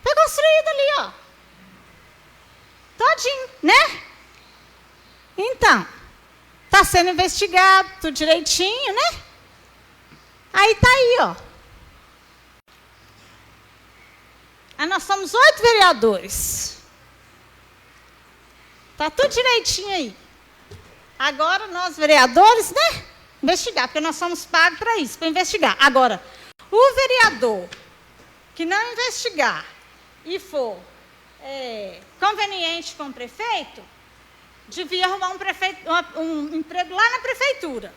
Foi construído ali, ó. Todinho, né? Então, está sendo investigado, tudo direitinho, né? Aí está aí, ó. Aí nós somos 8 vereadores. Está tudo direitinho aí. Agora, nós, vereadores, né? Investigar, porque nós somos pagos para isso, para investigar. Agora, o vereador que não investigar e for conveniente com o prefeito, devia arrumar um emprego lá na prefeitura,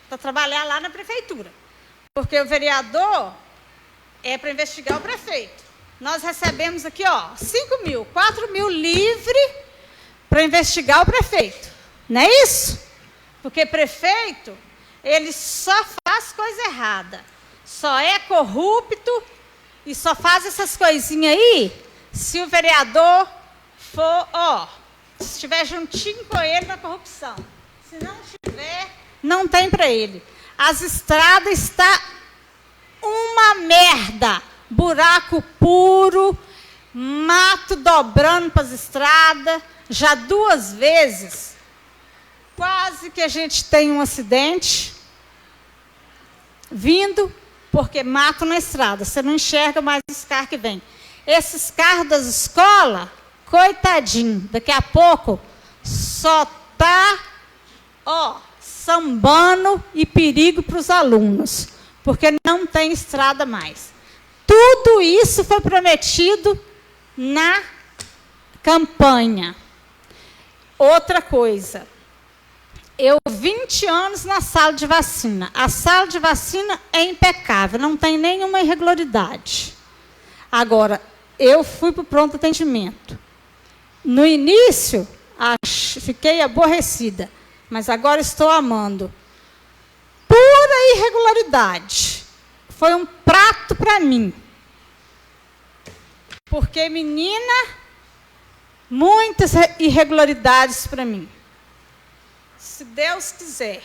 para trabalhar lá na prefeitura. Porque o vereador é para investigar o prefeito. Nós recebemos aqui, ó, 5 mil, 4 mil livre para investigar o prefeito. Não é isso? Porque prefeito, ele só faz coisa errada. Só é corrupto e só faz essas coisinhas aí se o vereador for, ó, se estiver juntinho com ele na corrupção. Se não tiver, não tem para ele. As estradas estão uma merda. Buraco puro, mato dobrando para as estradas. Já 2 vezes, quase que a gente tem um acidente vindo, porque mato na estrada. Você não enxerga mais os carros que vêm. Esses carros das escolas, coitadinho, daqui a pouco só está, ó, sambando e perigo para os alunos, porque não tem estrada mais. Tudo isso foi prometido na campanha. Outra coisa, eu 20 anos na sala de vacina. A sala de vacina é impecável, não tem nenhuma irregularidade. Agora, eu fui para o pronto atendimento. No início, fiquei aborrecida, mas agora estou amando. Pura irregularidade. Foi um prato para mim. Porque, menina, muitas irregularidades para mim. Se Deus quiser,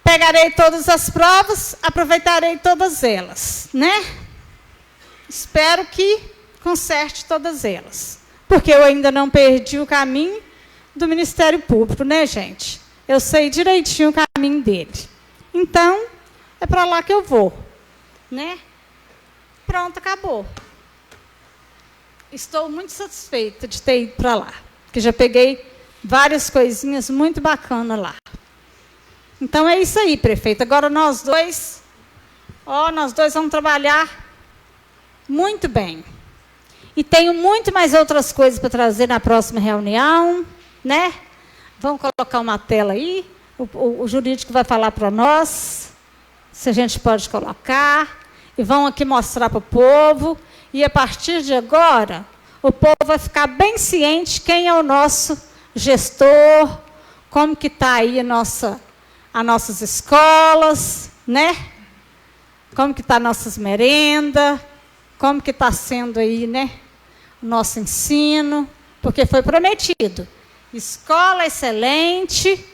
pegarei todas as provas, aproveitarei todas elas, né? Espero que conserte todas elas. Porque eu ainda não perdi o caminho do Ministério Público, né, gente? Eu sei direitinho o caminho dele. Então, é para lá que eu vou, né? Pronto, acabou. Estou muito satisfeita de ter ido para lá, porque já peguei várias coisinhas muito bacanas lá. Então, é isso aí, prefeito. Agora nós dois vamos trabalhar muito bem. E tenho muito mais outras coisas para trazer na próxima reunião, né? Vamos colocar uma tela aí. O jurídico vai falar para nós se a gente pode colocar. E vão aqui mostrar para o povo. E a partir de agora, o povo vai ficar bem ciente quem é o nosso gestor, como que está aí as nossas escolas, né? Como que está nossas merendas, como que está sendo aí, né? O nosso ensino, porque foi prometido. Escola excelente,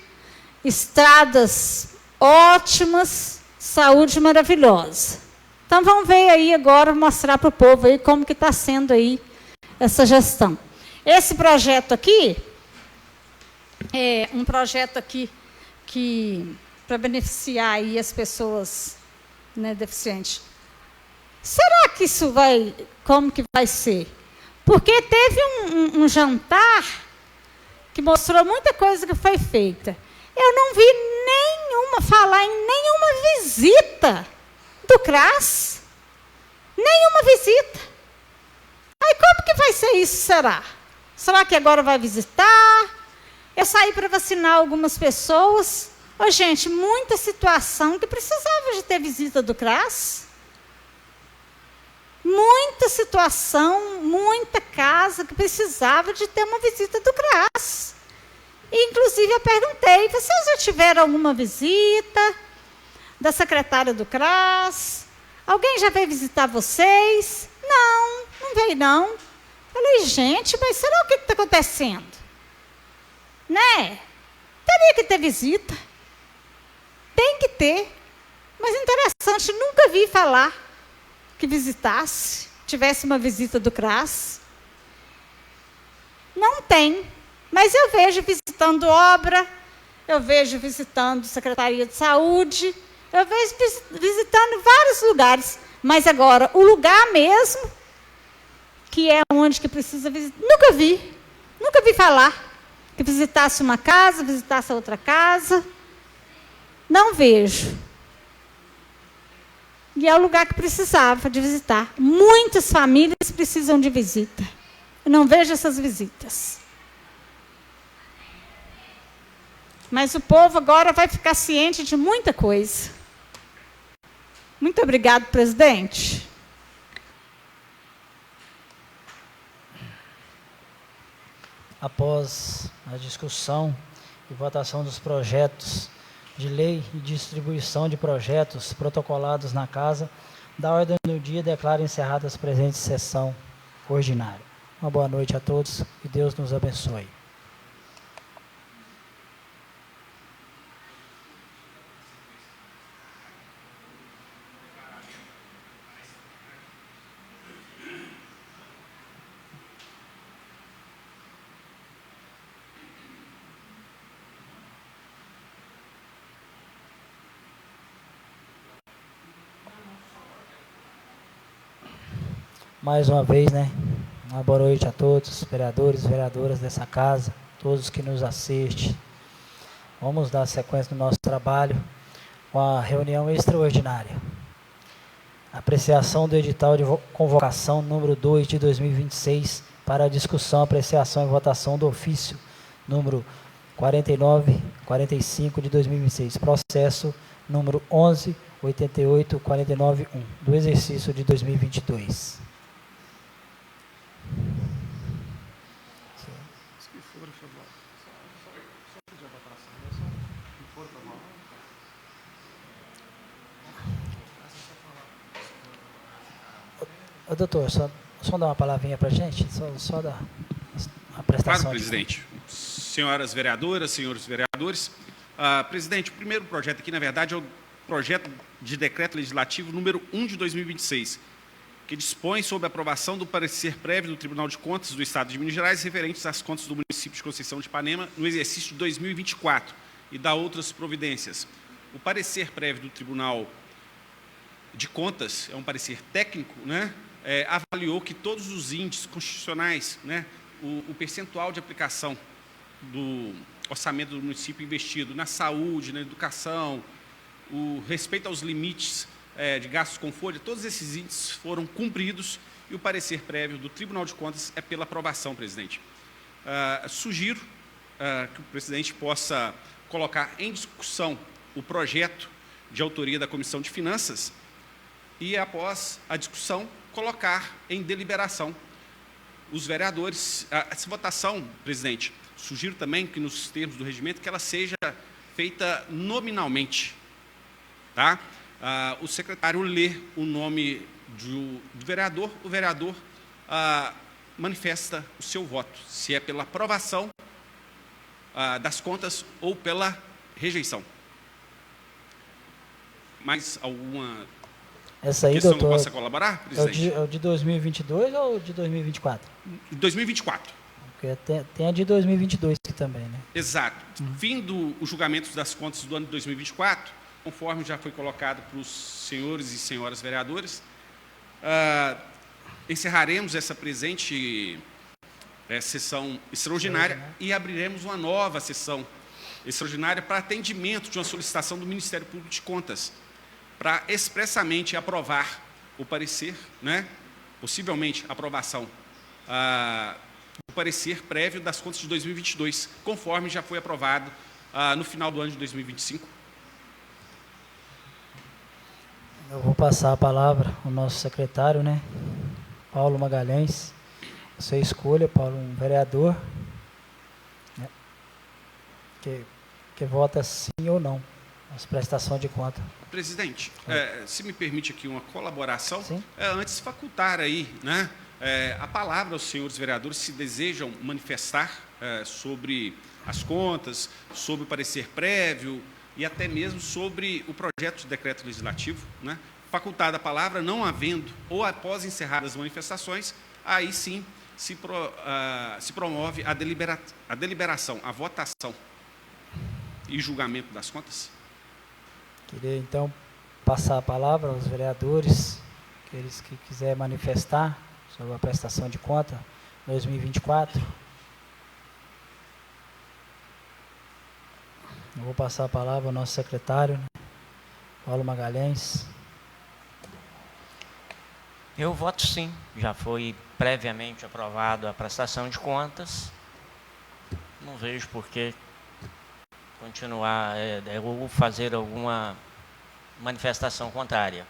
estradas ótimas, saúde maravilhosa. Então, vamos ver aí agora, mostrar para o povo aí como que está sendo aí essa gestão. Esse projeto aqui, é um projeto aqui que para beneficiar aí as pessoas, né, deficientes. Será que isso vai, como que vai ser? Porque teve um jantar que mostrou muita coisa que foi feita. Eu não vi falar em nenhuma visita do CRAS. Nenhuma visita. Aí como que vai ser isso, será? Será que agora vai visitar? Eu saí para vacinar algumas pessoas. Ô, gente, muita situação que precisava de ter visita do CRAS. Muita situação, muita casa que precisava de ter uma visita do CRAS. E, inclusive, eu perguntei, vocês já tiveram alguma visita da secretária do CRAS? Alguém já veio visitar vocês? Não, não veio, não. Falei, gente, mas será o que está acontecendo? Né? Teria que ter visita. Tem que ter. Mas interessante, nunca vi falar que visitasse, tivesse uma visita do CRAS. Não tem. Mas eu vejo visitando obra, eu vejo visitando Secretaria de Saúde, eu vejo visitando vários lugares. Mas agora, o lugar mesmo, que é onde que precisa visitar, nunca vi falar que visitasse uma casa, visitasse outra casa. Não vejo. E é o lugar que precisava de visitar. Muitas famílias precisam de visita. Eu não vejo essas visitas. Mas o povo agora vai ficar ciente de muita coisa. Muito obrigado, presidente. Após a discussão e votação dos projetos de lei e distribuição de projetos protocolados na casa, da ordem do dia, declaro encerrada a presente sessão ordinária. Uma boa noite a todos e Deus nos abençoe. Mais uma vez, né? Uma boa noite a todos, vereadores e vereadoras dessa casa, todos que nos assistem. Vamos dar sequência no nosso trabalho com a reunião extraordinária. Apreciação do edital de convocação número 2 de 2026 para a discussão, apreciação e votação do ofício número 4945 de 2026, processo número 11.88.49.1 do exercício de 2022. Ô, doutor, só dar uma palavrinha para a gente, só dar a prestação. Claro, presidente. Senhoras vereadoras, senhores vereadores. Presidente, o primeiro projeto aqui, na verdade, é o projeto de decreto legislativo número 1 de 2026, que dispõe sobre a aprovação do parecer prévio do Tribunal de Contas do Estado de Minas Gerais referentes às contas do município de Conceição de Ipanema no exercício de 2024 e da outras providências. O parecer prévio do Tribunal de Contas é um parecer técnico, né? Avaliou que todos os índices constitucionais, né, o percentual de aplicação do orçamento do município investido na saúde, na educação, o respeito aos limites de gastos com folha, todos esses índices foram cumpridos e o parecer prévio do Tribunal de Contas é pela aprovação, presidente. Sugiro que o presidente possa colocar em discussão o projeto de autoria da Comissão de Finanças e, após a discussão, colocar em deliberação os vereadores. Essa votação, presidente, sugiro também que, nos termos do regimento, que ela seja feita nominalmente. Tá? O secretário lê o nome do vereador, o vereador manifesta o seu voto, se é pela aprovação das contas ou pela rejeição. Mais alguma Essa aí, questão que eu doutor, possa colaborar, é presidente? o de 2022 ou de 2024? 2024. Porque tem a de 2022 aqui também, né? Exato. Findo o julgamento das contas do ano de 2024, conforme já foi colocado para os senhores e senhoras vereadores, encerraremos essa presente sessão extraordinária e abriremos uma nova sessão extraordinária para atendimento de uma solicitação do Ministério Público de Contas, para expressamente aprovar o parecer, né? Possivelmente aprovação do parecer prévio das contas de 2022, conforme já foi aprovado no final do ano de 2025. Eu vou passar a palavra ao nosso secretário, né? Paulo Magalhães. Você escolha, Paulo, um vereador, né? que vota sim ou não as prestações de conta. Presidente, se me permite aqui uma colaboração, Sim. Antes facultar aí, né, a palavra aos senhores vereadores, se desejam manifestar sobre as contas, sobre o parecer prévio e até mesmo sobre o projeto de decreto legislativo, né? Facultada a palavra, não havendo, ou após encerradas as manifestações, aí sim se promove a deliberação, a votação e julgamento das contas. Queria, então, passar a palavra aos vereadores, aqueles que quiserem manifestar sobre a prestação de conta 2024. Eu vou passar a palavra ao nosso secretário, né? Paulo Magalhães. Eu voto sim. Já foi previamente aprovado a prestação de contas. Não vejo por que continuar ou fazer alguma manifestação contrária.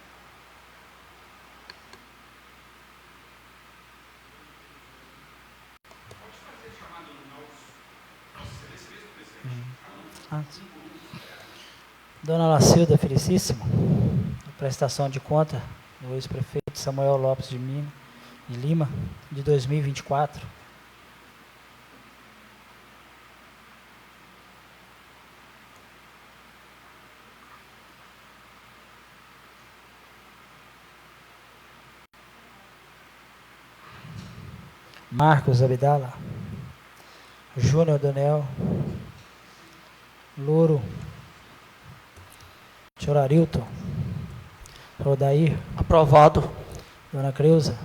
Dona Lacilda Felicíssimo, a prestação de conta do ex-prefeito Samuel Lopes de Lima, de 2024. Marcos Abdala, Júnior Daniel, Louro, senhor Arilton, Rodair, Aprovado. Dona Creuza.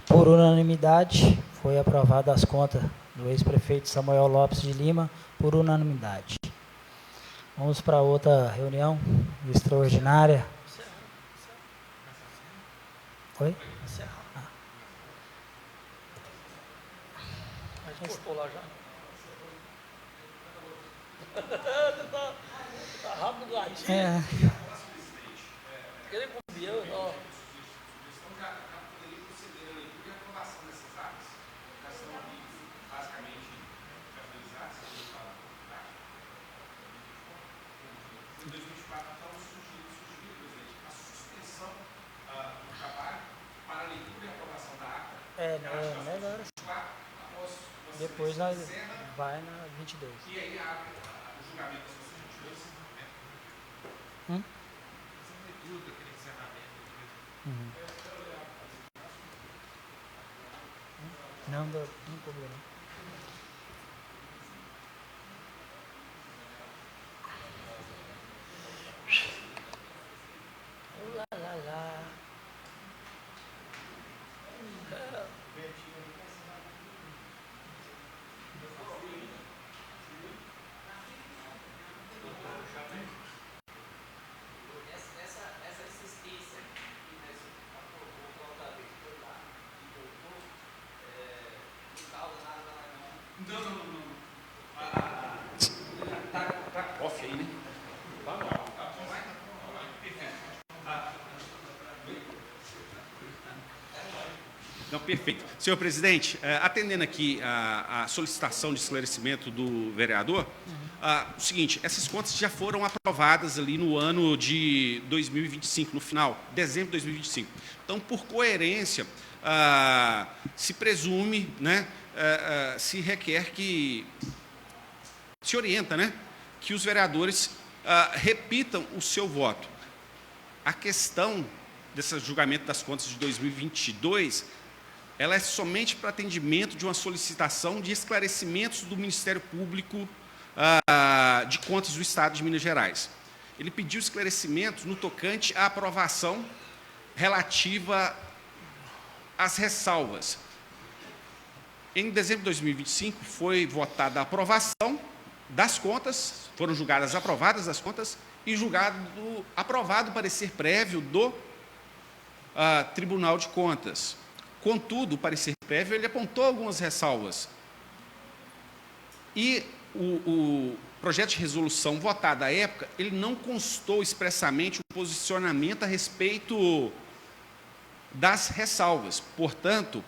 Por unanimidade, foi aprovada as contas do ex-prefeito Samuel Lopes de Lima, por unanimidade. Vamos para outra reunião extraordinária. Oi? A gente postou lá já. Tá rápido, gatinho. Ele convieu, ó. Melhor assim. Depois nós vai na 22. E aí abre o julgamento das contas 22. Não cobrou, não. Tá off aí, né? Não, perfeito. Senhor presidente, atendendo aqui a solicitação de esclarecimento do vereador, o seguinte, essas contas já foram aprovadas ali no ano de 2025, no final, dezembro de 2025. Então, por coerência, se presume, né, se requer que, se orienta, né, que os vereadores repitam o seu voto. A questão desse julgamento das contas de 2022, ela é somente para atendimento de uma solicitação de esclarecimentos do Ministério Público de Contas do Estado de Minas Gerais. Ele pediu esclarecimentos no tocante à aprovação relativa às ressalvas. Em dezembro de 2025, foi votada a aprovação das contas, foram julgadas aprovadas as contas e aprovado o parecer prévio do Tribunal de Contas. Contudo, o parecer prévio ele apontou algumas ressalvas. E o projeto de resolução votado à época, ele não constou expressamente um posicionamento a respeito das ressalvas. Portanto,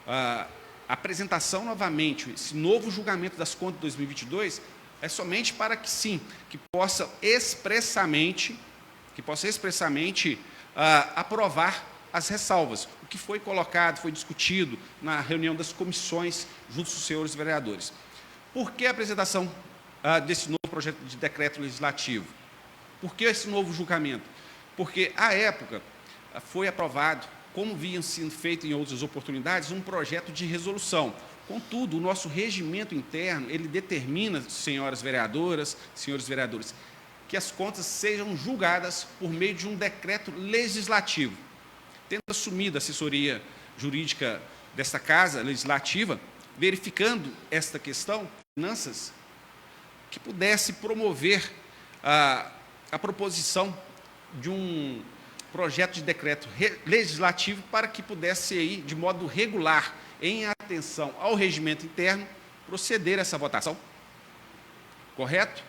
a apresentação novamente, esse novo julgamento das contas de 2022, é somente para que sim, que possa expressamente aprovar as ressalvas. O que foi colocado, foi discutido na reunião das comissões junto aos senhores vereadores. Por que a apresentação desse novo projeto de decreto legislativo? Por que esse novo julgamento? Porque, à época, foi aprovado, como vinha sendo feito em outras oportunidades, um projeto de resolução. Contudo, o nosso regimento interno, ele determina, senhoras vereadoras, senhores vereadores, que as contas sejam julgadas por meio de um decreto legislativo. Tendo assumido a assessoria jurídica desta Casa Legislativa, verificando esta questão, finanças, que pudesse promover a proposição de um projeto de decreto legislativo para que pudesse, aí, de modo regular, em atenção ao regimento interno, proceder a essa votação. Correto?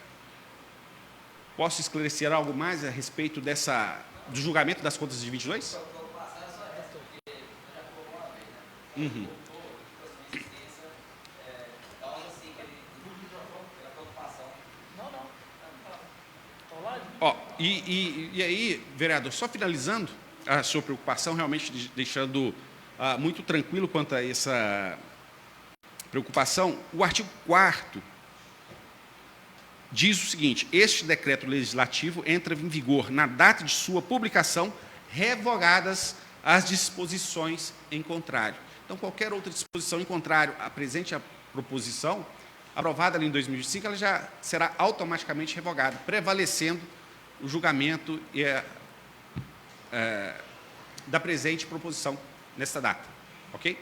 Posso esclarecer algo mais a respeito do julgamento das contas de 22? Uhum. E aí, vereador, só finalizando a sua preocupação, realmente deixando muito tranquilo quanto a essa preocupação, o artigo 4º diz o seguinte: este decreto legislativo entra em vigor na data de sua publicação, revogadas as disposições em contrário. Então, qualquer outra disposição em contrário à presente proposição, aprovada ali em 2025, ela já será automaticamente revogada, prevalecendo o julgamento da presente proposição nesta data. Ok?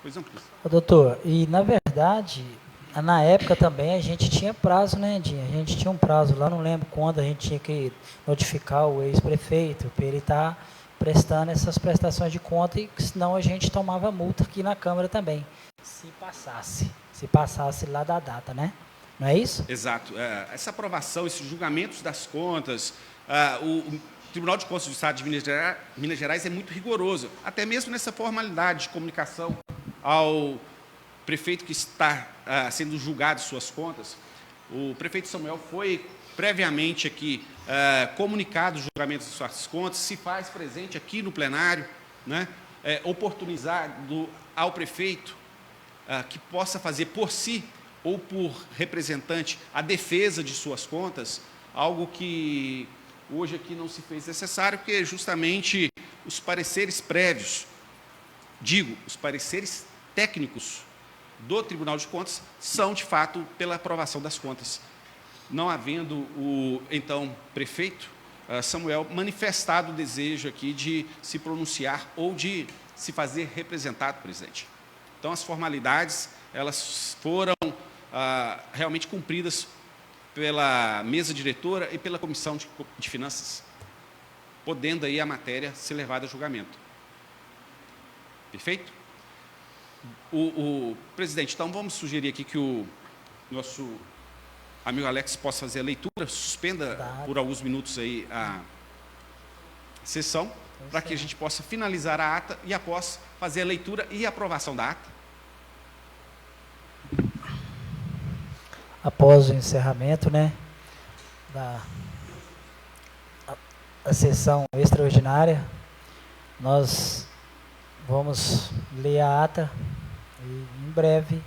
Pois não, doutor, e na verdade, na época também a gente tinha prazo, né, Edinho? A gente tinha um prazo lá, não lembro quando a gente tinha que notificar o ex-prefeito para ele estar prestando essas prestações de conta, e senão a gente tomava multa aqui na Câmara também, se passasse lá da data, né? Não é isso? Exato. Essa aprovação, esses julgamentos das contas, o Tribunal de Contas do Estado de Minas Gerais é muito rigoroso, até mesmo nessa formalidade de comunicação ao prefeito que está sendo julgado suas contas. O prefeito Samuel foi previamente aqui comunicado o julgamento de suas contas, se faz presente aqui no plenário, né, oportunizado ao prefeito que possa fazer por si ou por representante a defesa de suas contas, algo que hoje aqui não se fez necessário, porque justamente os pareceres prévios, os pareceres técnicos do Tribunal de Contas são, de fato, pela aprovação das contas. Não havendo o, então, prefeito Samuel manifestado o desejo aqui de se pronunciar ou de se fazer representado, presidente. Então, as formalidades, elas foram realmente cumpridas pela mesa diretora e pela comissão de finanças, podendo aí a matéria ser levada a julgamento. Perfeito? Presidente, então vamos sugerir aqui que o nosso amigo Alex possa fazer a leitura, suspenda por alguns minutos aí a sessão, para que a gente possa finalizar a ata e após fazer a leitura e a aprovação da ata. Após o encerramento, né, da sessão extraordinária, nós vamos ler a ata e em breve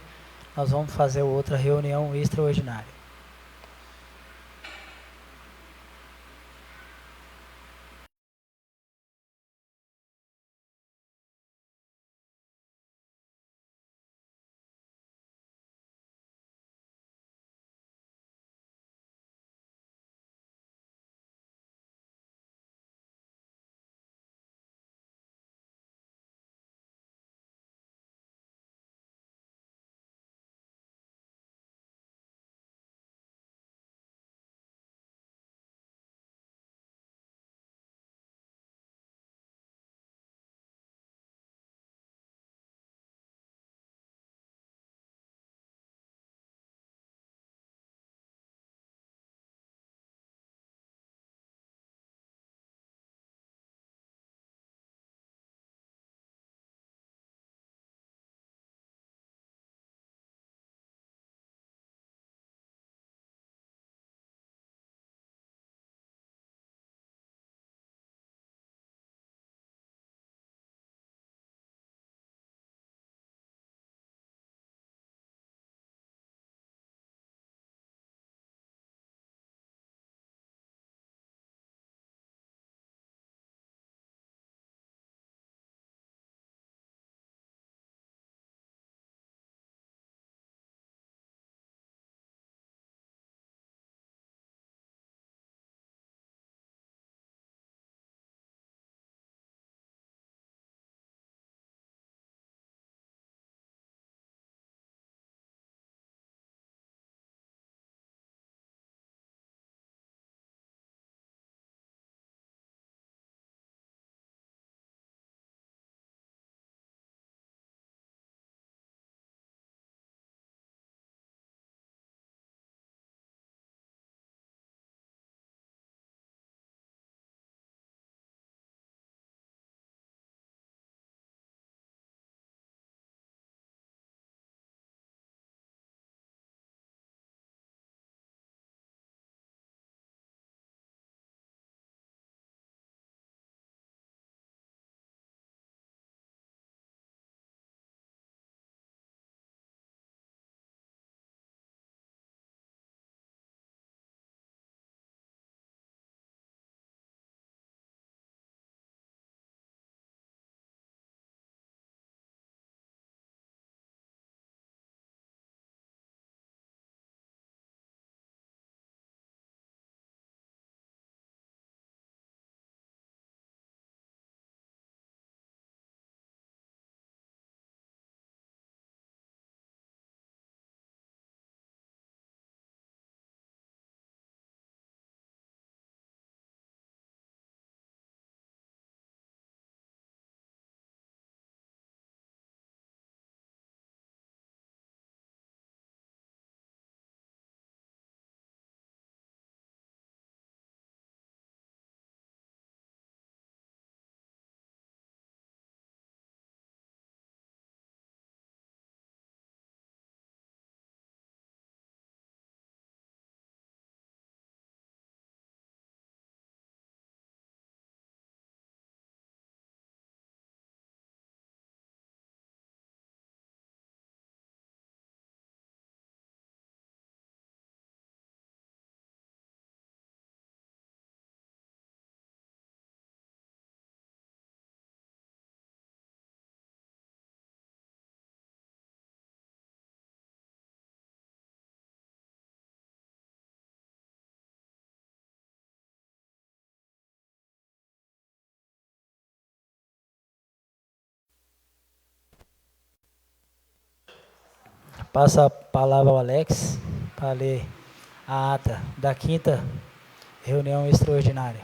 nós vamos fazer outra reunião extraordinária. Passa a palavra ao Alex para ler a ata da 5ª reunião extraordinária.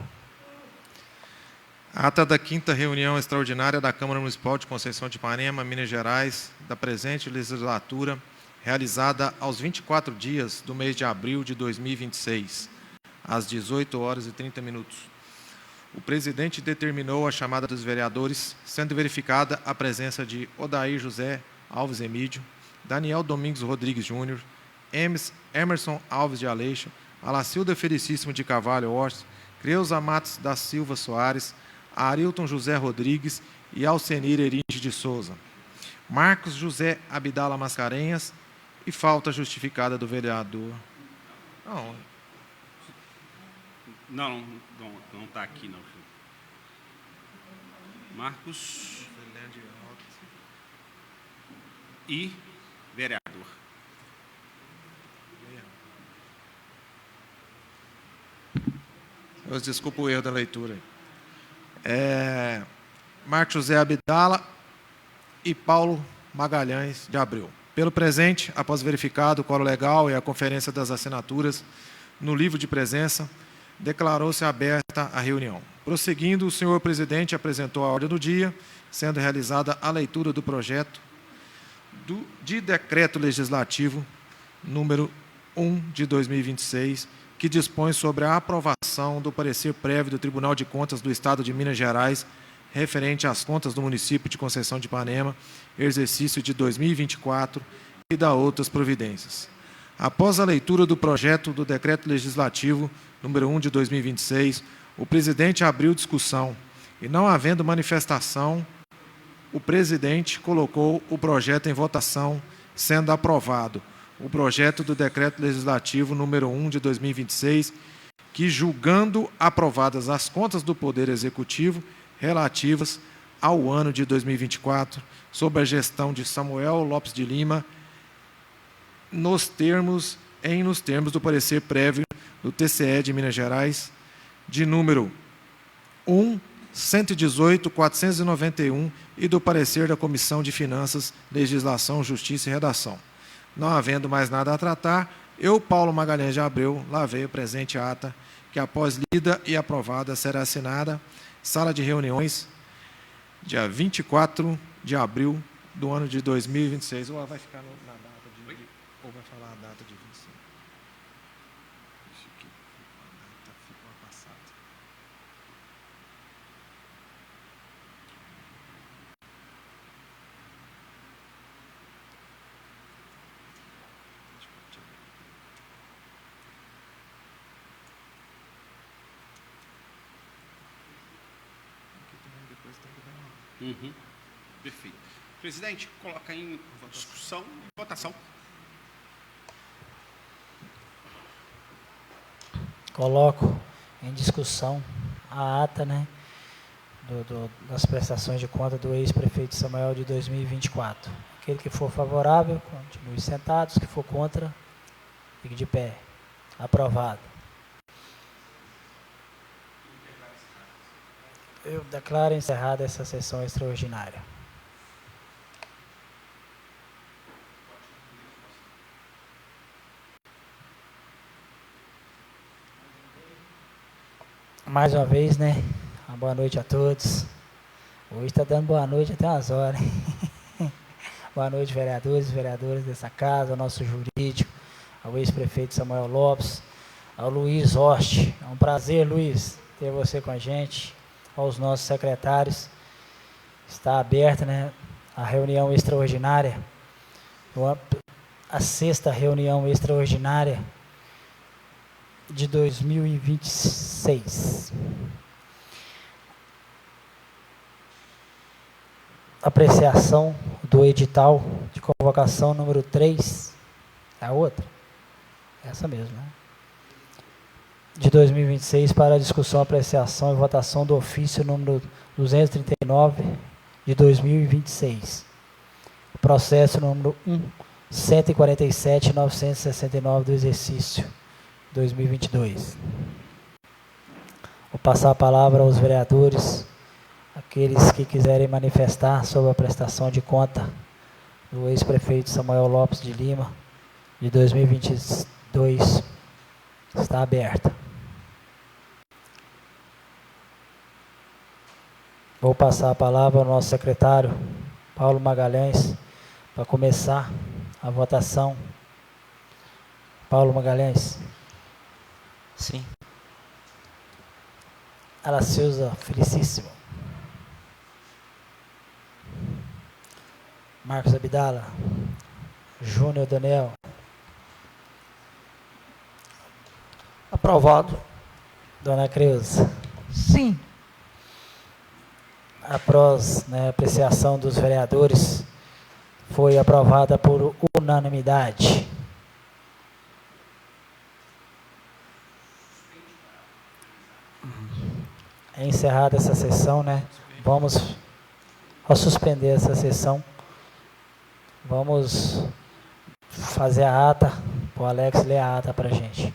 Ata da 5ª reunião extraordinária da Câmara Municipal de Conceição de Ipanema, Minas Gerais, da presente legislatura, realizada aos 24 dias do mês de abril de 2026, às 18h30. O presidente determinou a chamada dos vereadores, sendo verificada a presença de Odair José Alves Emídio, Daniel Domingos Rodrigues Júnior, Emerson Alves de Aleixo, Alacilda Felicíssimo de Carvalho Horst, Creuza Matos da Silva Soares, Arilton José Rodrigues e Alcenir Eringe de Souza. Marcos José Abdala Mascarenhas e falta justificada do vereador. Não está aqui, não. Marcos e vereador. Desculpa o erro da leitura. Marcos José Abdala e Paulo Magalhães de Abreu. Pelo presente, após verificado o quórum legal e a conferência das assinaturas no livro de presença, declarou-se aberta a reunião. Prosseguindo, o senhor presidente apresentou a ordem do dia, sendo realizada a leitura do projeto de decreto legislativo número 1 de 2026, que dispõe sobre a aprovação do parecer prévio do Tribunal de Contas do Estado de Minas Gerais, referente às contas do município de Conceição de Ipanema, exercício de 2024, e da outras providências. Após a leitura do projeto do decreto legislativo número 1 de 2026, o presidente abriu discussão e, não havendo manifestação, o presidente colocou o projeto em votação, sendo aprovado o projeto do decreto legislativo número 1 de 2026, que, julgando aprovadas as contas do Poder Executivo relativas ao ano de 2024, sob a gestão de Samuel Lopes de Lima, nos termos do parecer prévio do TCE de Minas Gerais, de número 1.118.491 e do parecer da Comissão de Finanças, Legislação, Justiça e Redação. Não havendo mais nada a tratar, eu, Paulo Magalhães de Abreu, lavei a presente ata, que após lida e aprovada será assinada, sala de reuniões, dia 24 de abril do ano de 2026. Ou vai ficar na data de... Ou vai falar a data de 25? Isso aqui, a data ficou passada. Perfeito. Presidente, coloca em discussão e votação. Coloco em discussão a ata, das prestações de conta do ex-prefeito Samuel de 2024. Aquele que for favorável, continue sentado. Os que for contra, fique de pé. Aprovado. Eu declaro encerrada essa sessão extraordinária. Mais uma vez, uma boa noite a todos. Hoje está dando boa noite até umas horas. Boa noite, vereadores e vereadoras dessa casa, ao nosso jurídico, ao ex-prefeito Samuel Lopes, ao Luiz Horst. É um prazer, Luiz, ter você com a gente. Aos nossos secretários. Está aberta a reunião extraordinária, a 6ª reunião extraordinária de 2026. Apreciação do edital de convocação número 3. É a outra? Essa mesmo, de 2026 para discussão, apreciação e votação do ofício número 239 de 2026. Processo número 1.147.969 do exercício 2022. Vou passar a palavra aos vereadores, aqueles que quiserem manifestar sobre a prestação de conta do ex-prefeito Samuel Lopes de Lima, de 2022, está aberta. Vou passar a palavra ao nosso secretário, Paulo Magalhães, para começar a votação. Paulo Magalhães. Sim. Aracilza Felicíssimo. Marcos Abdala. Júnior Daniel. Aprovado. Dona Creuza. Sim. Após, né, apreciação dos vereadores, foi aprovada por unanimidade. É encerrada essa sessão, né? Vamos suspender essa sessão. Vamos fazer a ata. O Alex lê a ata para a gente.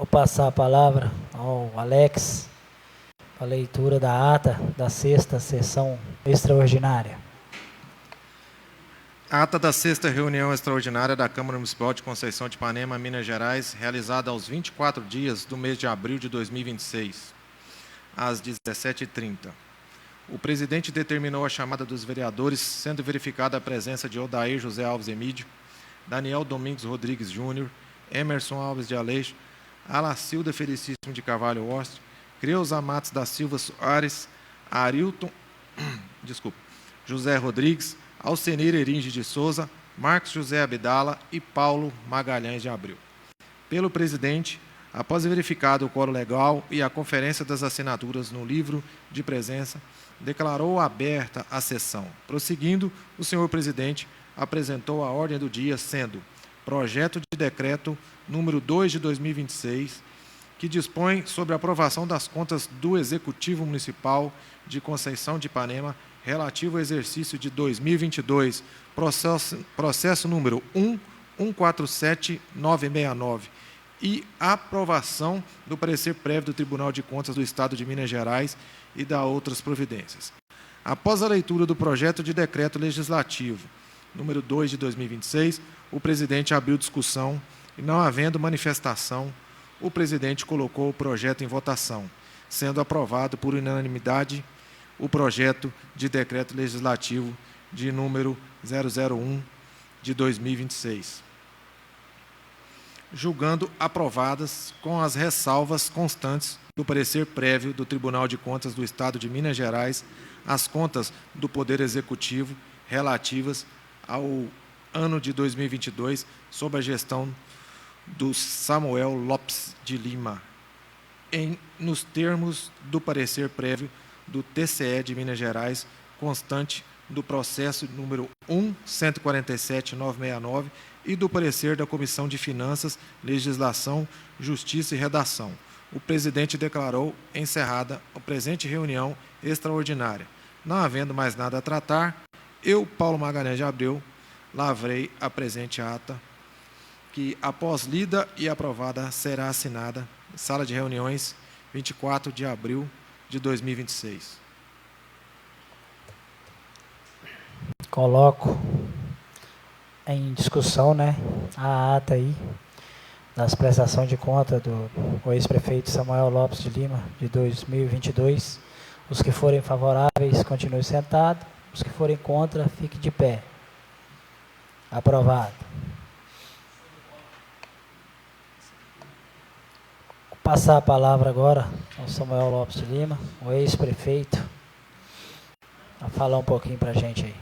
Vou passar a palavra ao Alex, a leitura da ata da 6ª sessão extraordinária. Ata da 6ª reunião extraordinária da Câmara Municipal de Conceição de Ipanema, Minas Gerais, realizada aos 24 dias do mês de abril de 2026, às 17h30. O presidente determinou a chamada dos vereadores, sendo verificada a presença de Odair José Alves Emídio, Daniel Domingos Rodrigues Júnior, Emerson Alves de Aleixo, Alacilda Felicíssimo de Carvalho Oste, Creuza Matos da Silva Soares, Arilton, José Rodrigues, Alcenir Eringe de Souza, Marcos José Abdala e Paulo Magalhães de Abreu. Pelo presidente, após verificado o quórum legal e a conferência das assinaturas no livro de presença, declarou aberta a sessão. Prosseguindo, o senhor presidente apresentou a ordem do dia, sendo projeto de decreto número 2 de 2026, que dispõe sobre a aprovação das contas do Executivo Municipal de Conceição de Ipanema relativo ao exercício de 2022, processo número 1147969, e aprovação do parecer prévio do Tribunal de Contas do Estado de Minas Gerais e da outras providências. Após a leitura do projeto de decreto legislativo número 2 de 2026, o presidente abriu discussão e, não havendo manifestação, o presidente colocou o projeto em votação, sendo aprovado por unanimidade o projeto de decreto legislativo de número 001 de 2026. Julgando aprovadas com as ressalvas constantes do parecer prévio do Tribunal de Contas do Estado de Minas Gerais as contas do Poder Executivo relativas ao ano de 2022, sob a gestão do Samuel Lopes de Lima, nos termos do parecer prévio do TCE de Minas Gerais, constante do processo número 1147969 e do parecer da Comissão de Finanças, Legislação, Justiça e Redação. O presidente declarou encerrada a presente reunião extraordinária. Não havendo mais nada a tratar, eu, Paulo Magalhães de Abreu, lavrei a presente ata, que, após lida e aprovada, será assinada em sala de reuniões, 24 de abril de 2026. Coloco em discussão, a ata aí das prestações de conta do ex-prefeito Samuel Lopes de Lima, de 2022. Os que forem favoráveis, continuem sentados. Os que forem contra, fiquem de pé. Aprovado. Vou passar a palavra agora ao Samuel Lopes de Lima, o ex-prefeito, a falar um pouquinho para a gente aí.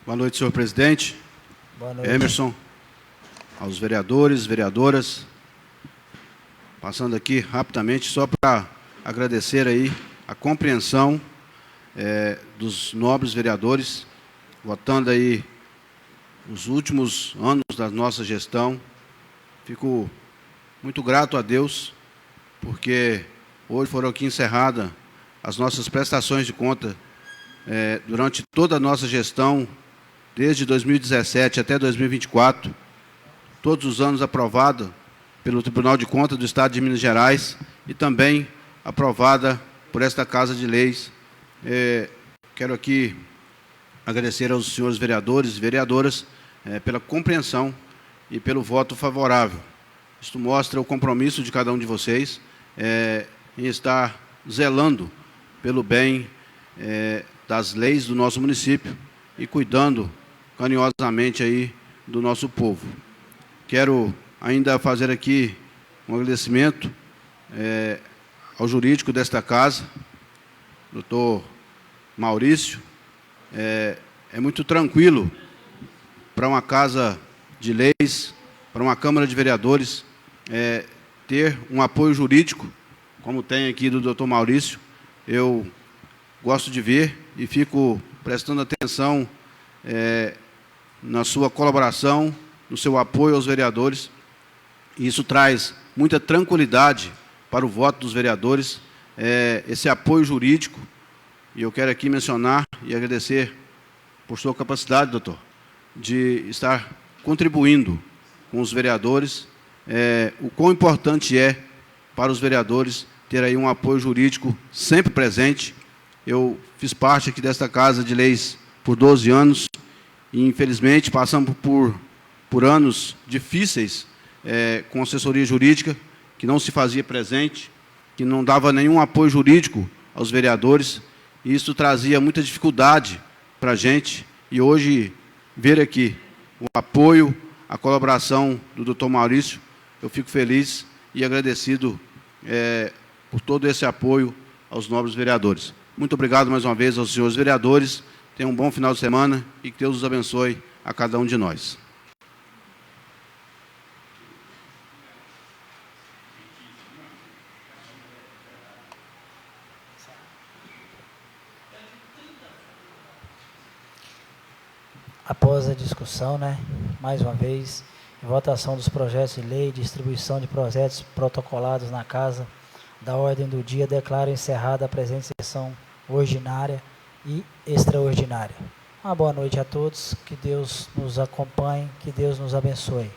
Boa noite, senhor presidente. Boa noite. Emerson, aos vereadores, vereadoras. Passando aqui rapidamente, só para agradecer aí a compreensão dos nobres vereadores, votando aí os últimos anos da nossa gestão. Fico muito grato a Deus, porque hoje foram aqui encerradas as nossas prestações de conta durante toda a nossa gestão, desde 2017 até 2024, todos os anos aprovada pelo Tribunal de Contas do Estado de Minas Gerais e também aprovada por esta Casa de Leis. Quero aqui agradecer aos senhores vereadores e vereadoras pela compreensão e pelo voto favorável. Isto mostra o compromisso de cada um de vocês em estar zelando pelo bem das leis do nosso município e cuidando carinhosamente aí do nosso povo. Quero ainda fazer aqui um agradecimento ao jurídico desta casa, doutor Maurício. É muito tranquilo para uma casa de leis, para uma Câmara de Vereadores, ter um apoio jurídico, como tem aqui do doutor Maurício. Eu gosto de ver e fico prestando atenção na sua colaboração, no seu apoio aos vereadores. E isso traz muita tranquilidade para o voto dos vereadores, esse apoio jurídico E eu quero aqui mencionar e agradecer por sua capacidade, doutor, de estar contribuindo com os vereadores, o quão importante é para os vereadores ter aí um apoio jurídico sempre presente. Eu fiz parte aqui desta Casa de Leis por 12 anos e, infelizmente, passamos por anos difíceis com assessoria jurídica, que não se fazia presente, que não dava nenhum apoio jurídico aos vereadores, e isso trazia muita dificuldade para a gente. E hoje, ver aqui o apoio, a colaboração do doutor Maurício, eu fico feliz e agradecido por todo esse apoio aos nobres vereadores. Muito obrigado mais uma vez aos senhores vereadores. Tenham um bom final de semana e que Deus os abençoe a cada um de nós. Após a discussão, mais uma vez, em votação dos projetos de lei, distribuição de projetos protocolados na Casa, da ordem do dia, declaro encerrada a presente sessão ordinária e extraordinária. Uma boa noite a todos, que Deus nos acompanhe, que Deus nos abençoe.